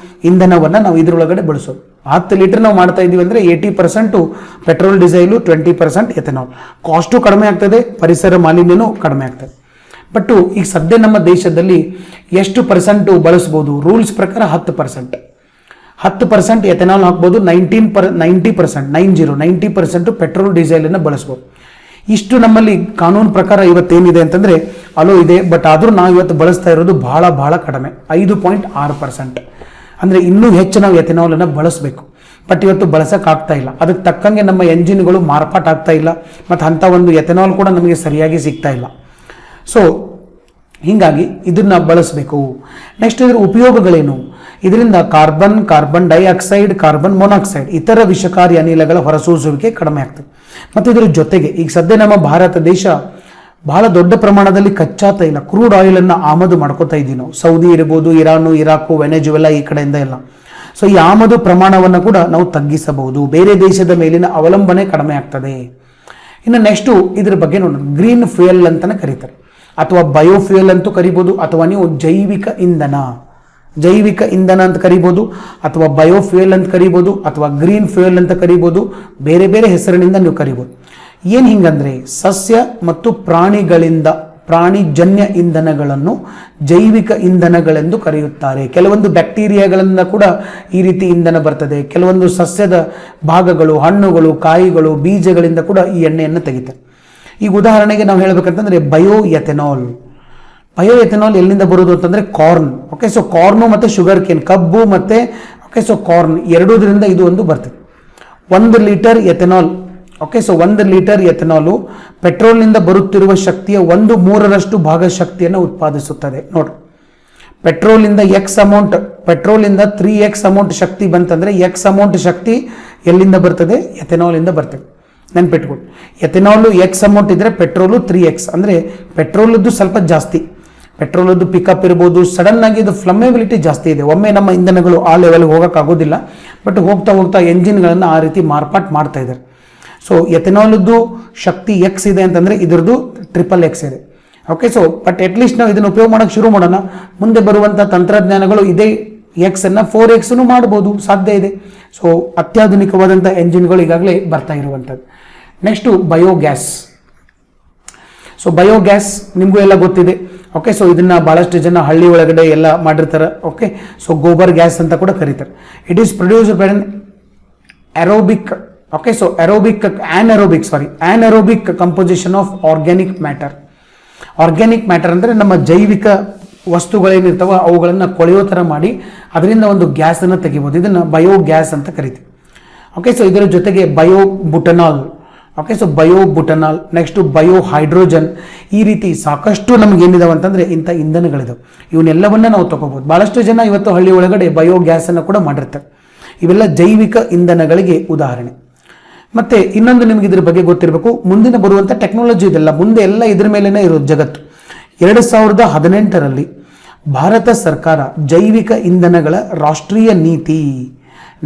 ಇಂಧನವನ್ನು ನಾವು ಇದರೊಳಗಡೆ ಬಳಸೋದು. 10 ಲೀಟರ್ ನಾವು ಮಾಡ್ತಾ ಇದ್ದೀವಿ ಅಂದರೆ 80% ಪೆಟ್ರೋಲ್ ಡೀಸೆಲು, 20% ಎಥೆನಾಲ್. ಕಾಸ್ಟು ಕಡಿಮೆ ಆಗ್ತದೆ, ಪರಿಸರ ಮಾಲಿನ್ಯನೂ ಕಡಿಮೆ ಆಗ್ತದೆ. ಬಟ್ ಈಗ ಸದ್ಯ ನಮ್ಮ ದೇಶದಲ್ಲಿ ಎಷ್ಟು ಪರ್ಸೆಂಟು ಬಳಸ್ಬೋದು? ರೂಲ್ಸ್ ಪ್ರಕಾರ 10% ಎಥೆನಾಲ್ ಹಾಕ್ಬೋದು, 90% ಪೆಟ್ರೋಲ್ ಡೀಸೆಲನ್ನು ಬಳಸ್ಬೋದು. ಇಷ್ಟು ನಮ್ಮಲ್ಲಿ ಕಾನೂನು ಪ್ರಕಾರ ಇವತ್ತೇನಿದೆ ಅಂತಂದರೆ ಅಲೋ ಇದೆ. ಬಟ್ ಆದರೂ ನಾವು ಇವತ್ತು ಬಳಸ್ತಾ ಇರೋದು ಭಾಳ ಕಡಿಮೆ, 5.6%. ಅಂದರೆ ಇನ್ನೂ ಹೆಚ್ಚು ನಾವು ಎಥೆನಾಲನ್ನು ಬಳಸಬೇಕು. ಬಟ್ ಇವತ್ತು ಬಳಸೋಕ್ಕಾಗ್ತಾ ಇಲ್ಲ. ಅದಕ್ಕೆ ತಕ್ಕಂಗೆ ನಮ್ಮ ಎಂಜಿನ್ಗಳು ಮಾರ್ಪಾಟಾಗ್ತಾ ಇಲ್ಲ, ಮತ್ತು ಅಂಥ ಒಂದು ಎಥೆನಾಲ್ ಕೂಡ ನಮಗೆ ಸರಿಯಾಗಿ ಸಿಗ್ತಾ ಇಲ್ಲ. ಸೊ ಹೀಗಾಗಿ ಇದನ್ನು ಬಳಸಬೇಕು. ನೆಕ್ಸ್ಟ್ ಇದರ ಉಪಯೋಗಗಳೇನು? ಇದರಿಂದ ಕಾರ್ಬನ್ ಡೈಆಕ್ಸೈಡ್, ಕಾರ್ಬನ್ ಮೊನಾಕ್ಸೈಡ್, ಇತರ ವಿಷಕಾರಿ ಅನಿಲಗಳ ಹೊರಸೂಸುವಿಕೆ ಕಡಿಮೆ ಆಗ್ತದೆ. ಮತ್ತು ಇದರ ಜೊತೆಗೆ ಈಗ ಸದ್ಯ ನಮ್ಮ ಭಾರತ ದೇಶ ಬಹಳ ದೊಡ್ಡ ಪ್ರಮಾಣದಲ್ಲಿ ಕಚ್ಚಾ ತೈಲ, ಕ್ರೂಡ್ ಆಯಿಲನ್ನು ಆಮದು ಮಾಡ್ಕೋತಾ ಇದ್ದೀವಿ ನಾವು. ಸೌದಿ ಇರ್ಬೋದು, ಇರಾನು, ಇರಾಕು, ವೆನೆಜುವೆಲಾ, ಈ ಕಡೆಯಿಂದ ಎಲ್ಲ. ಸೊ ಈ ಆಮದು ಪ್ರಮಾಣವನ್ನು ಕೂಡ ನಾವು ತಗ್ಗಿಸಬಹುದು. ಬೇರೆ ದೇಶದ ಮೇಲಿನ ಅವಲಂಬನೆ ಕಡಿಮೆ ಆಗ್ತದೆ. ಇನ್ನು ನೆಕ್ಸ್ಟು ಇದ್ರ ಬಗ್ಗೆ ನೋಡೋಣ. ಗ್ರೀನ್ ಫ್ಯೂಯಲ್ ಅಂತಲೇ ಕರೀತಾರೆ, ಅಥವಾ ಬಯೋಫ್ಯೂಯಲ್ ಅಂತೂ ಕರಿಬೋದು, ಅಥವಾ ನೀವು ಜೈವಿಕ ಇಂಧನ ಅಂತ ಕರಿಬೋದು, ಅಥವಾ ಬಯೋಫ್ಯೂಯಲ್ ಅಂತ ಕರಿಬೋದು, ಅಥವಾ ಗ್ರೀನ್ ಫ್ಯೂಯಲ್ ಅಂತ ಕರಿಬೋದು. ಬೇರೆ ಬೇರೆ ಹೆಸರಿನಿಂದ ನೀವು ಕರಿಬೋದು. ಏನು ಹಿಂಗಂದ್ರೆ ಸಸ್ಯ ಮತ್ತು ಪ್ರಾಣಿಜನ್ಯ ಇಂಧನಗಳನ್ನು ಜೈವಿಕ ಇಂಧನಗಳೆಂದು ಕರೆಯುತ್ತಾರೆ. ಕೆಲವೊಂದು ಬ್ಯಾಕ್ಟೀರಿಯಾಗಳಿಂದ ಕೂಡ ಈ ರೀತಿ ಇಂಧನ ಬರ್ತದೆ. ಕೆಲವೊಂದು ಸಸ್ಯದ ಭಾಗಗಳು, ಹಣ್ಣುಗಳು, ಕಾಯಿಗಳು, ಬೀಜಗಳಿಂದ ಕೂಡ ಈ ಎಣ್ಣೆಯನ್ನು ತೆಗಿತಾರೆ. ಈಗ ಉದಾಹರಣೆಗೆ ನಾವು ಹೇಳ್ಬೇಕಂತಂದ್ರೆ ಬಯೋ ಎಥೆನಾಲ್. ಬಯೋ ಎಥೆನಾಲ್ ಎಲ್ಲಿಂದ ಬರೋದು ಅಂತಂದ್ರೆ ಕಾರ್ನ್. ಓಕೆ, ಸೊ ಕಾರ್ನು ಮತ್ತು ಶುಗರ್ ಕೇನ್, ಕಬ್ಬು ಮತ್ತು ಓಕೆ ಸೊ ಕಾರ್ನ್ ಎರಡೂದ್ರಿಂದ ಇದು ಒಂದು ಬರ್ತದೆ. 1 litre ethanol. Okay, so 1 litre ethanol ಪೆಟ್ರೋಲ್ನಿಂದ ಬರುತ್ತಿರುವ ಶಕ್ತಿಯ 1/3 ಭಾಗ ಶಕ್ತಿಯನ್ನು ಉತ್ಪಾದಿಸುತ್ತದೆ. ನೋಡ್ರಿ, ಪೆಟ್ರೋಲಿಂದ ಎಕ್ಸ್ ಅಮೌಂಟ್, ಪೆಟ್ರೋಲಿಂದ 3x ಅಮೌಂಟ್ ಶಕ್ತಿ ಬಂತಂದ್ರೆ ಎಕ್ಸ್ ಅಮೌಂಟ್ ಶಕ್ತಿ ಎಲ್ಲಿಂದ ಬರ್ತದೆ? ಎಥೆನಾಲಿಂದ ಬರ್ತದೆ. ನೆನ್ಪಿಟ್ಕೊಳ್ಳಿ, ಎಥೆನಾಲು ಎಕ್ಸ್ ಅಮೌಂಟ್ ಇದ್ರೆ ಪೆಟ್ರೋಲು 3x, ಅಂದರೆ ಪೆಟ್ರೋಲದ್ದು ಸ್ವಲ್ಪ ಜಾಸ್ತಿ, ಪೆಟ್ರೋಲದ್ದು ಪಿಕಪ್ ಇರ್ಬೋದು, ಸಡನ್ ಆಗಿ ಇದು ಫ್ಲಮೇಬಿಲಿಟಿ ಜಾಸ್ತಿ ಇದೆ. ಒಮ್ಮೆ ನಮ್ಮ ಇಂಧನಗಳು ಆ ಲೆವೆಲ್ಗೆ ಹೋಗೋಕ್ಕಾಗೋದಿಲ್ಲ, ಬಟ್ ಹೋಗ್ತಾ ಹೋಗ್ತಾ ಎಂಜಿನ್ಗಳನ್ನು ಆ ರೀತಿ ಮಾರ್ಪಾಟ್ ಮಾಡ್ತಾ ಇದ್ದಾರೆ. ಸೊ ಎಥೆನಾಲದ್ದು ಶಕ್ತಿ ಎಕ್ಸ್ ಇದೆ ಅಂತಂದರೆ ಇದರದ್ದು XXX ಇದೆ. ಓಕೆ, ಸೊ ಬಟ್ ಅಟ್ಲೀಸ್ಟ್ ನಾವು ಇದನ್ನು ಉಪಯೋಗ ಮಾಡೋಕ್ಕೆ ಶುರು ಮಾಡೋಣ. ಮುಂದೆ ಬರುವಂಥ ತಂತ್ರಜ್ಞಾನಗಳು ಇದೇ ಎಕ್ಸನ್ನು 4x ಮಾಡ್ಬೋದು, ಸಾಧ್ಯ ಇದೆ. ಸೊ ಅತ್ಯಾಧುನಿಕವಾದಂಥ ಎಂಜಿನ್ಗಳು ಈಗಾಗಲೇ ಬರ್ತಾ ಇರುವಂಥದ್ದು. Next biogas. ಸೊ ಬಯೋಗ್ಯಾಸ್ ನಿಮಗೂ ಎಲ್ಲ ಗೊತ್ತಿದೆ. ಓಕೆ, ಸೊ ಇದನ್ನು ಭಾಳಷ್ಟು ಜನ ಹಳ್ಳಿ ಒಳಗಡೆ ಎಲ್ಲ ಮಾಡಿರ್ತಾರೆ. ಓಕೆ, ಸೊ ಗೋಬರ್ ಗ್ಯಾಸ್ ಅಂತ ಕೂಡ ಕರೀತಾರೆ. It is produced by an aerobic. Okay, so anaerobic composition of organic matter. Organic matter ಅಂದರೆ ನಮ್ಮ ಜೈವಿಕ ವಸ್ತುಗಳೇನಿರ್ತಾವ ಅವುಗಳನ್ನು ಕೊಳೆಯೋ ಥರ ಮಾಡಿ ಅದರಿಂದ ಒಂದು ಗ್ಯಾಸನ್ನು ತೆಗಿಬೋದು. ಇದನ್ನು ಬಯೋಗ್ಯಾಸ್ ಅಂತ ಕರಿತೀವಿ. ಓಕೆ, ಸೊ ಇದರ ಜೊತೆಗೆ ಬಯೋಬುಟನಾಲ್. ಓಕೆ, ಸೊ ಬಯೋಬುಟನಾಲ್, ನೆಕ್ಸ್ಟು ಬಯೋಹೈಡ್ರೋಜನ್, ಈ ರೀತಿ ಸಾಕಷ್ಟು ನಮ್ಗೆ ಏನಿದಾವೆ ಅಂತಂದರೆ ಇಂಥ ಇಂಧನಗಳಿದಾವೆ. ಇವನ್ನೆಲ್ಲವನ್ನ ನಾವು ತಗೋಬೋದು. ಭಾಳಷ್ಟು ಜನ ಇವತ್ತು ಹಳ್ಳಿ ಒಳಗಡೆ ಬಯೋಗ್ಯಾಸನ್ನು ಕೂಡ ಮಾಡಿರ್ತಾರೆ. ಇವೆಲ್ಲ ಜೈವಿಕ ಇಂಧನಗಳಿಗೆ ಉದಾಹರಣೆ. ಮತ್ತು ಇನ್ನೊಂದು ನಿಮ್ಗೆ ಇದ್ರ ಬಗ್ಗೆ ಗೊತ್ತಿರಬೇಕು, ಮುಂದಿನ ಬರುವಂಥ ಟೆಕ್ನಾಲಜಿ ಇದೆಲ್ಲ ಮುಂದೆ ಎಲ್ಲ ಇದ್ರ ಮೇಲೇ ಇರೋದು ಜಗತ್ತು. 2018ರಲ್ಲಿ ಭಾರತ ಸರ್ಕಾರ ಜೈವಿಕ ಇಂಧನಗಳ ರಾಷ್ಟ್ರೀಯ ನೀತಿ,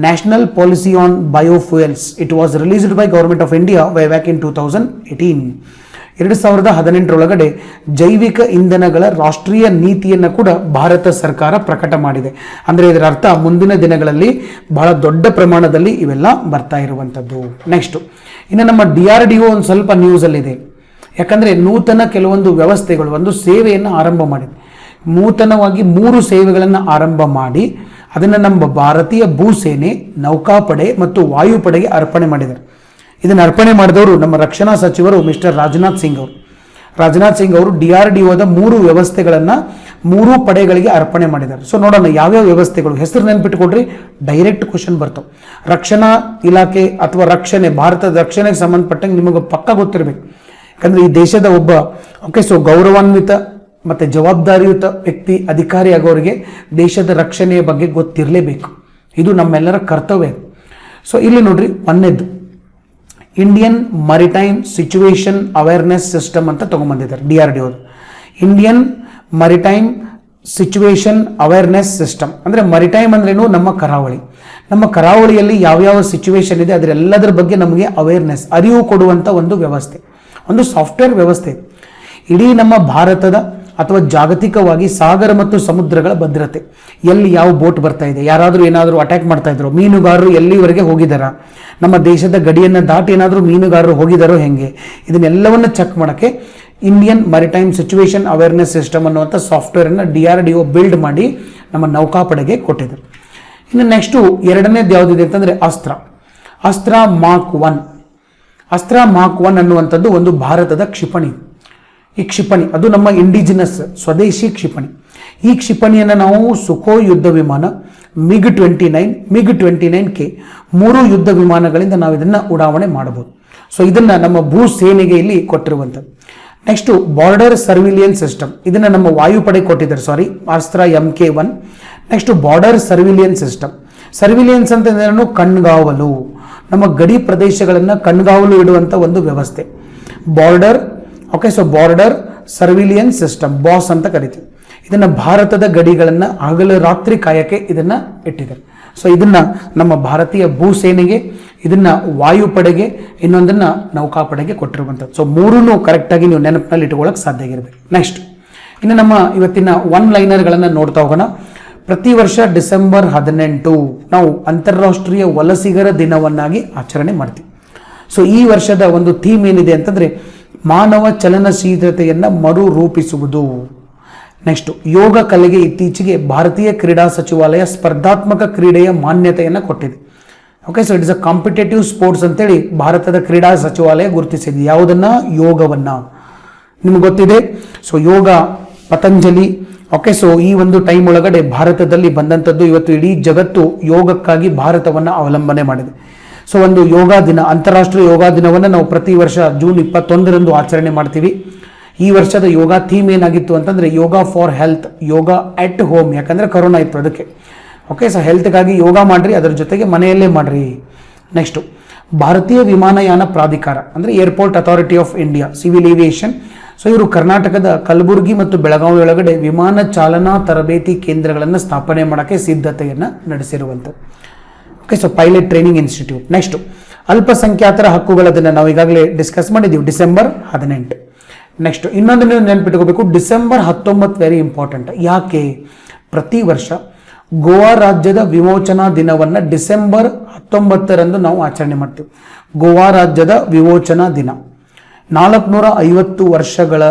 national policy on biofuels, it was released by government of India way back in 2018. 2018ರೊಳಗಡೆ ಜೈವಿಕ ಇಂಧನಗಳ ರಾಷ್ಟ್ರೀಯ ನೀತಿಯನ್ನು ಕೂಡ ಭಾರತ ಸರ್ಕಾರ ಪ್ರಕಟ ಮಾಡಿದೆ. ಅಂದರೆ ಇದರ ಅರ್ಥ ಮುಂದಿನ ದಿನಗಳಲ್ಲಿ ಬಹಳ ದೊಡ್ಡ ಪ್ರಮಾಣದಲ್ಲಿ ಇವೆಲ್ಲ ಬರ್ತಾ ಇರುವಂಥದ್ದು. ನೆಕ್ಸ್ಟು ಇನ್ನು ನಮ್ಮ DRDO ಒಂದು ಸ್ವಲ್ಪ ನ್ಯೂಸಲ್ಲಿದೆ. ಯಾಕಂದರೆ ನೂತನ ಕೆಲವೊಂದು ವ್ಯವಸ್ಥೆಗಳು, ಒಂದು ಸೇವೆಯನ್ನು ಆರಂಭ ಮಾಡಿದೆ. ನೂತನವಾಗಿ 3 ಸೇವೆಗಳನ್ನು ಆರಂಭ ಮಾಡಿ ಅದನ್ನು ನಮ್ಮ ಭಾರತೀಯ ಭೂಸೇನೆ, ನೌಕಾಪಡೆ ಮತ್ತು ವಾಯುಪಡೆಗೆ ಅರ್ಪಣೆ ಮಾಡಿದ್ದಾರೆ. ಇದನ್ನು ಅರ್ಪಣೆ ಮಾಡಿದವರು ನಮ್ಮ ರಕ್ಷಣಾ ಸಚಿವರು ಮಿಸ್ಟರ್ ರಾಜನಾಥ್ ಸಿಂಗ್ ಅವರು. ರಾಜನಾಥ್ ಸಿಂಗ್ ಅವರು DRDOದ 3 ವ್ಯವಸ್ಥೆಗಳನ್ನು 3 ಪಡೆಗಳಿಗೆ ಅರ್ಪಣೆ ಮಾಡಿದ್ದಾರೆ. ಸೊ ನೋಡೋಣ ಯಾವ್ಯಾವ ವ್ಯವಸ್ಥೆಗಳು, ಹೆಸರು ನೆನ್ಪಿಟ್ಕೊಡ್ರಿ, ಡೈರೆಕ್ಟ್ ಕ್ವಶನ್ ಬರ್ತಾವೆ. ರಕ್ಷಣಾ ಇಲಾಖೆ ಅಥವಾ ರಕ್ಷಣೆ, ಭಾರತದ ರಕ್ಷಣೆಗೆ ಸಂಬಂಧಪಟ್ಟಂಗೆ ನಿಮಗೆ ಪಕ್ಕ ಗೊತ್ತಿರಬೇಕು. ಯಾಕಂದರೆ ಈ ದೇಶದ ಒಬ್ಬ ಓಕೆ ಸೊ ಗೌರವಾನ್ವಿತ ಮತ್ತು ಜವಾಬ್ದಾರಿಯುತ ವ್ಯಕ್ತಿ, ಅಧಿಕಾರಿ ಆಗೋರಿಗೆ ದೇಶದ ರಕ್ಷಣೆಯ ಬಗ್ಗೆ ಗೊತ್ತಿರಲೇಬೇಕು. ಇದು ನಮ್ಮೆಲ್ಲರ ಕರ್ತವ್ಯ. ಸೊ ಇಲ್ಲಿ ನೋಡ್ರಿ, ಒಂದನೇದು Indian maritime situation awareness system ಅಂತ ತೊಗೊಂಬಂದಿದ್ದಾರೆ DRDO. Indian maritime situation awareness system ಅಂದರೆ ಮರಿಟೈಮ್ ಅಂದ್ರೇನು, ನಮ್ಮ ಕರಾವಳಿ. ನಮ್ಮ ಕರಾವಳಿಯಲ್ಲಿ ಯಾವ್ಯಾವ ಸಿಚುವೇಶನ್ ಇದೆ ಅದರೆಲ್ಲದರ ಬಗ್ಗೆ ನಮಗೆ ಅವೇರ್ನೆಸ್, ಅರಿವು ಕೊಡುವಂಥ ಒಂದು ವ್ಯವಸ್ಥೆ, ಒಂದು ಸಾಫ್ಟ್ವೇರ್ ವ್ಯವಸ್ಥೆ. ಇಡೀ ನಮ್ಮ ಭಾರತದ ಅಥವಾ ಜಾಗತಿಕವಾಗಿ ಸಾಗರ ಮತ್ತು ಸಮುದ್ರಗಳ ಭದ್ರತೆ, ಎಲ್ಲಿ ಯಾವ ಬೋಟ್ ಬರ್ತಾ ಇದೆ, ಯಾರಾದರೂ ಏನಾದರೂ ಅಟ್ಯಾಕ್ ಮಾಡ್ತಾ ಇದ್ರು, ಮೀನುಗಾರರು ಎಲ್ಲಿವರೆಗೆ ಹೋಗಿದ್ದಾರಾ, ನಮ್ಮ ದೇಶದ ಗಡಿಯನ್ನು ದಾಟಿ ಏನಾದರೂ ಮೀನುಗಾರರು ಹೋಗಿದ್ದಾರೋ ಹೆಂಗೆ, ಇದನ್ನೆಲ್ಲವನ್ನು ಚೆಕ್ ಮಾಡೋಕ್ಕೆ Indian maritime situation awareness system ಅನ್ನುವಂಥ ಸಾಫ್ಟ್ವೇರನ್ನು DRDO ಬಿಲ್ಡ್ ಮಾಡಿ ನಮ್ಮ ನೌಕಾಪಡೆಗೆ ಕೊಟ್ಟಿದ್ದಾರೆ. ಇನ್ನು ನೆಕ್ಸ್ಟು ಎರಡನೇದು ಯಾವುದಿದೆ ಅಂತಂದರೆ ಅಸ್ತ್ರ ಮಾಕ್ 1. ಅಸ್ತ್ರ ಮಾಕ್ 1 ಅನ್ನುವಂಥದ್ದು ಒಂದು ಭಾರತದ ಕ್ಷಿಪಣಿ. ಈ ಕ್ಷಿಪಣಿ ಅದು ನಮ್ಮ ಇಂಡಿಜಿನಸ್ ಸ್ವದೇಶಿ ಕ್ಷಿಪಣಿ. ಈ ಕ್ಷಿಪಣಿಯನ್ನು ನಾವು ಸುಖೋಯ್ ಯುದ್ಧ ವಿಮಾನ, MiG-29K 3 ಯುದ್ಧ ವಿಮಾನಗಳಿಂದ ನಾವು ಇದನ್ನು ಉಡಾವಣೆ ಮಾಡಬಹುದು. ಸೊ ಇದನ್ನು ನಮ್ಮ ಭೂ ಸೇನೆಗೆ ಇಲ್ಲಿ ಕೊಟ್ಟಿರುವಂಥದ್ದು. ನೆಕ್ಸ್ಟು ಬಾರ್ಡರ್ ಸರ್ವಿಲಿಯನ್ಸ್ ಸಿಸ್ಟಮ್, ಇದನ್ನು ನಮ್ಮ ವಾಯುಪಡೆ ಕೊಟ್ಟಿದ್ದಾರೆ, Astra MK1. Next border surveillance system. Surveillance ಅಂತಂದ್ರೆ ಕಣ್ಗಾವಲು, ನಮ್ಮ ಗಡಿ ಪ್ರದೇಶಗಳನ್ನು ಕಣ್ಗಾವಲು ಇಡುವಂಥ ಒಂದು ವ್ಯವಸ್ಥೆ. ಬಾರ್ಡರ್ ಬಾರ್ಡರ್ ಸರ್ವಿಲಿಯನ್ಸ್ ಸಿಸ್ಟಮ್, ಬಾಸ್ ಅಂತ ಕರಿತೀವಿ. ಇದನ್ನು ಭಾರತದ ಗಡಿಗಳನ್ನು ಹಗಲು ರಾತ್ರಿ ಕಾಯಕ್ಕೆ ಇದನ್ನು ಇಟ್ಟಿದ್ದಾರೆ. ಸೊ ಇದನ್ನು ನಮ್ಮ ಭಾರತೀಯ ಭೂಸೇನೆಗೆ, ಇದನ್ನು ವಾಯುಪಡೆಗೆ, ಇನ್ನೊಂದನ್ನು ನೌಕಾಪಡೆಗೆ ಕೊಟ್ಟಿರುವಂಥದ್ದು. ಸೊ 3 ಕರೆಕ್ಟಾಗಿ ನೀವು ನೆನಪಿನಲ್ಲಿ ಇಟ್ಕೊಳ್ಳೋಕೆ ಸಾಧ್ಯ ಆಗಿರಬೇಕು. ನೆಕ್ಸ್ಟ್ ಇನ್ನು ನಮ್ಮ ಇವತ್ತಿನ ಒನ್ ಲೈನರ್ಗಳನ್ನು ನೋಡ್ತಾ ಹೋಗೋಣ. ಪ್ರತಿ ವರ್ಷ ಡಿಸೆಂಬರ್ 18 ನಾವು ಅಂತಾರಾಷ್ಟ್ರೀಯ ವಲಸಿಗರ ದಿನವನ್ನಾಗಿ ಆಚರಣೆ ಮಾಡ್ತೀವಿ. ಸೊ ಈ ವರ್ಷದ ಒಂದು ಥೀಮ್ ಏನಿದೆ ಅಂತಂದರೆ ಮಾನವ ಚಲನಶೀಲತೆಯನ್ನು ಮರುರೂಪಿಸುವುದು. ನೆಕ್ಸ್ಟ್ ಯೋಗ ಕಲೆಗೆ ಇತ್ತೀಚೆಗೆ ಭಾರತೀಯ ಕ್ರೀಡಾ ಸಚಿವಾಲಯ ಸ್ಪರ್ಧಾತ್ಮಕ ಕ್ರೀಡೆಯ ಮಾನ್ಯತೆಯನ್ನು ಕೊಟ್ಟಿದೆ. Okay, so it is a competitive sports ಅಂತೇಳಿ ಭಾರತದ ಕ್ರೀಡಾ ಸಚಿವಾಲಯ ಗುರುತಿಸಿದೆ. ಯಾವುದನ್ನ? ಯೋಗವನ್ನ. ನಿಮ್ಗೆ ಗೊತ್ತಿದೆ, ಸೊ ಯೋಗ ಪತಂಜಲಿ. ಓಕೆ, ಸೊ ಈ ಒಂದು ಟೈಮ್ ಒಳಗಡೆ ಭಾರತದಲ್ಲಿ ಬಂದಂಥದ್ದು. ಇವತ್ತು ಇಡೀ ಜಗತ್ತು ಯೋಗಕ್ಕಾಗಿ ಭಾರತವನ್ನು ಅವಲಂಬನೆ ಮಾಡಿದೆ. ಸೊ ಒಂದು ಯೋಗ ದಿನ, ಅಂತಾರಾಷ್ಟ್ರೀಯ ಯೋಗ ದಿನವನ್ನು ನಾವು ಪ್ರತಿ ವರ್ಷ ಜೂನ್ 21ರಂದು ಆಚರಣೆ ಮಾಡ್ತೀವಿ. ಈ ವರ್ಷದ ಯೋಗ ಥೀಮ್ ಏನಾಗಿತ್ತು ಅಂತಂದರೆ yoga for health, yoga at home. ಯಾಕಂದರೆ ಕರೋನಾ ಇತ್ತು ಅದಕ್ಕೆ. ಓಕೆ, ಸೊ ಹೆಲ್ತ್ಗಾಗಿ ಯೋಗ ಮಾಡಿರಿ, ಅದರ ಜೊತೆಗೆ ಮನೆಯಲ್ಲೇ ಮಾಡಿರಿ. ನೆಕ್ಸ್ಟು ಭಾರತೀಯ ವಿಮಾನಯಾನ ಪ್ರಾಧಿಕಾರ ಅಂದರೆ airport authority of India, civil aviation. So ಇವರು ಕರ್ನಾಟಕದ ಕಲಬುರಗಿ ಮತ್ತು ಬೆಳಗಾವಿ ಒಳಗಡೆ ವಿಮಾನ ಚಾಲನಾ ತರಬೇತಿ ಕೇಂದ್ರಗಳನ್ನು ಸ್ಥಾಪನೆ ಮಾಡೋಕ್ಕೆ ಸಿದ್ಧತೆಯನ್ನು ನಡೆಸಿರುವಂಥದ್ದು. Okay, so pilot training institute. Next ಅಲ್ಪಸಂಖ್ಯಾತರ ಹಕ್ಕುಗಳ ದಿನ ನಾವು ಈಗಾಗಲೇ ಡಿಸ್ಕಸ್ ಮಾಡಿದ್ದೀವಿ, ಡಿಸೆಂಬರ್ 18. ನೆಕ್ಸ್ಟ್ ಇನ್ನೊಂದು ನೀವು ನೆನಪಿಟ್ಕೋಬೇಕು, ಡಿಸೆಂಬರ್ 19 ವೆರಿ ಇಂಪಾರ್ಟೆಂಟ್. ಯಾಕೆ? ಪ್ರತಿ ವರ್ಷ ಗೋವಾ ರಾಜ್ಯದ ವಿಮೋಚನಾ ದಿನವನ್ನು ಡಿಸೆಂಬರ್ 19ರಂದು ನಾವು ಆಚರಣೆ ಮಾಡ್ತೀವಿ. ಗೋವಾ ರಾಜ್ಯದ ವಿಮೋಚನಾ ದಿನ 450 ವರ್ಷಗಳ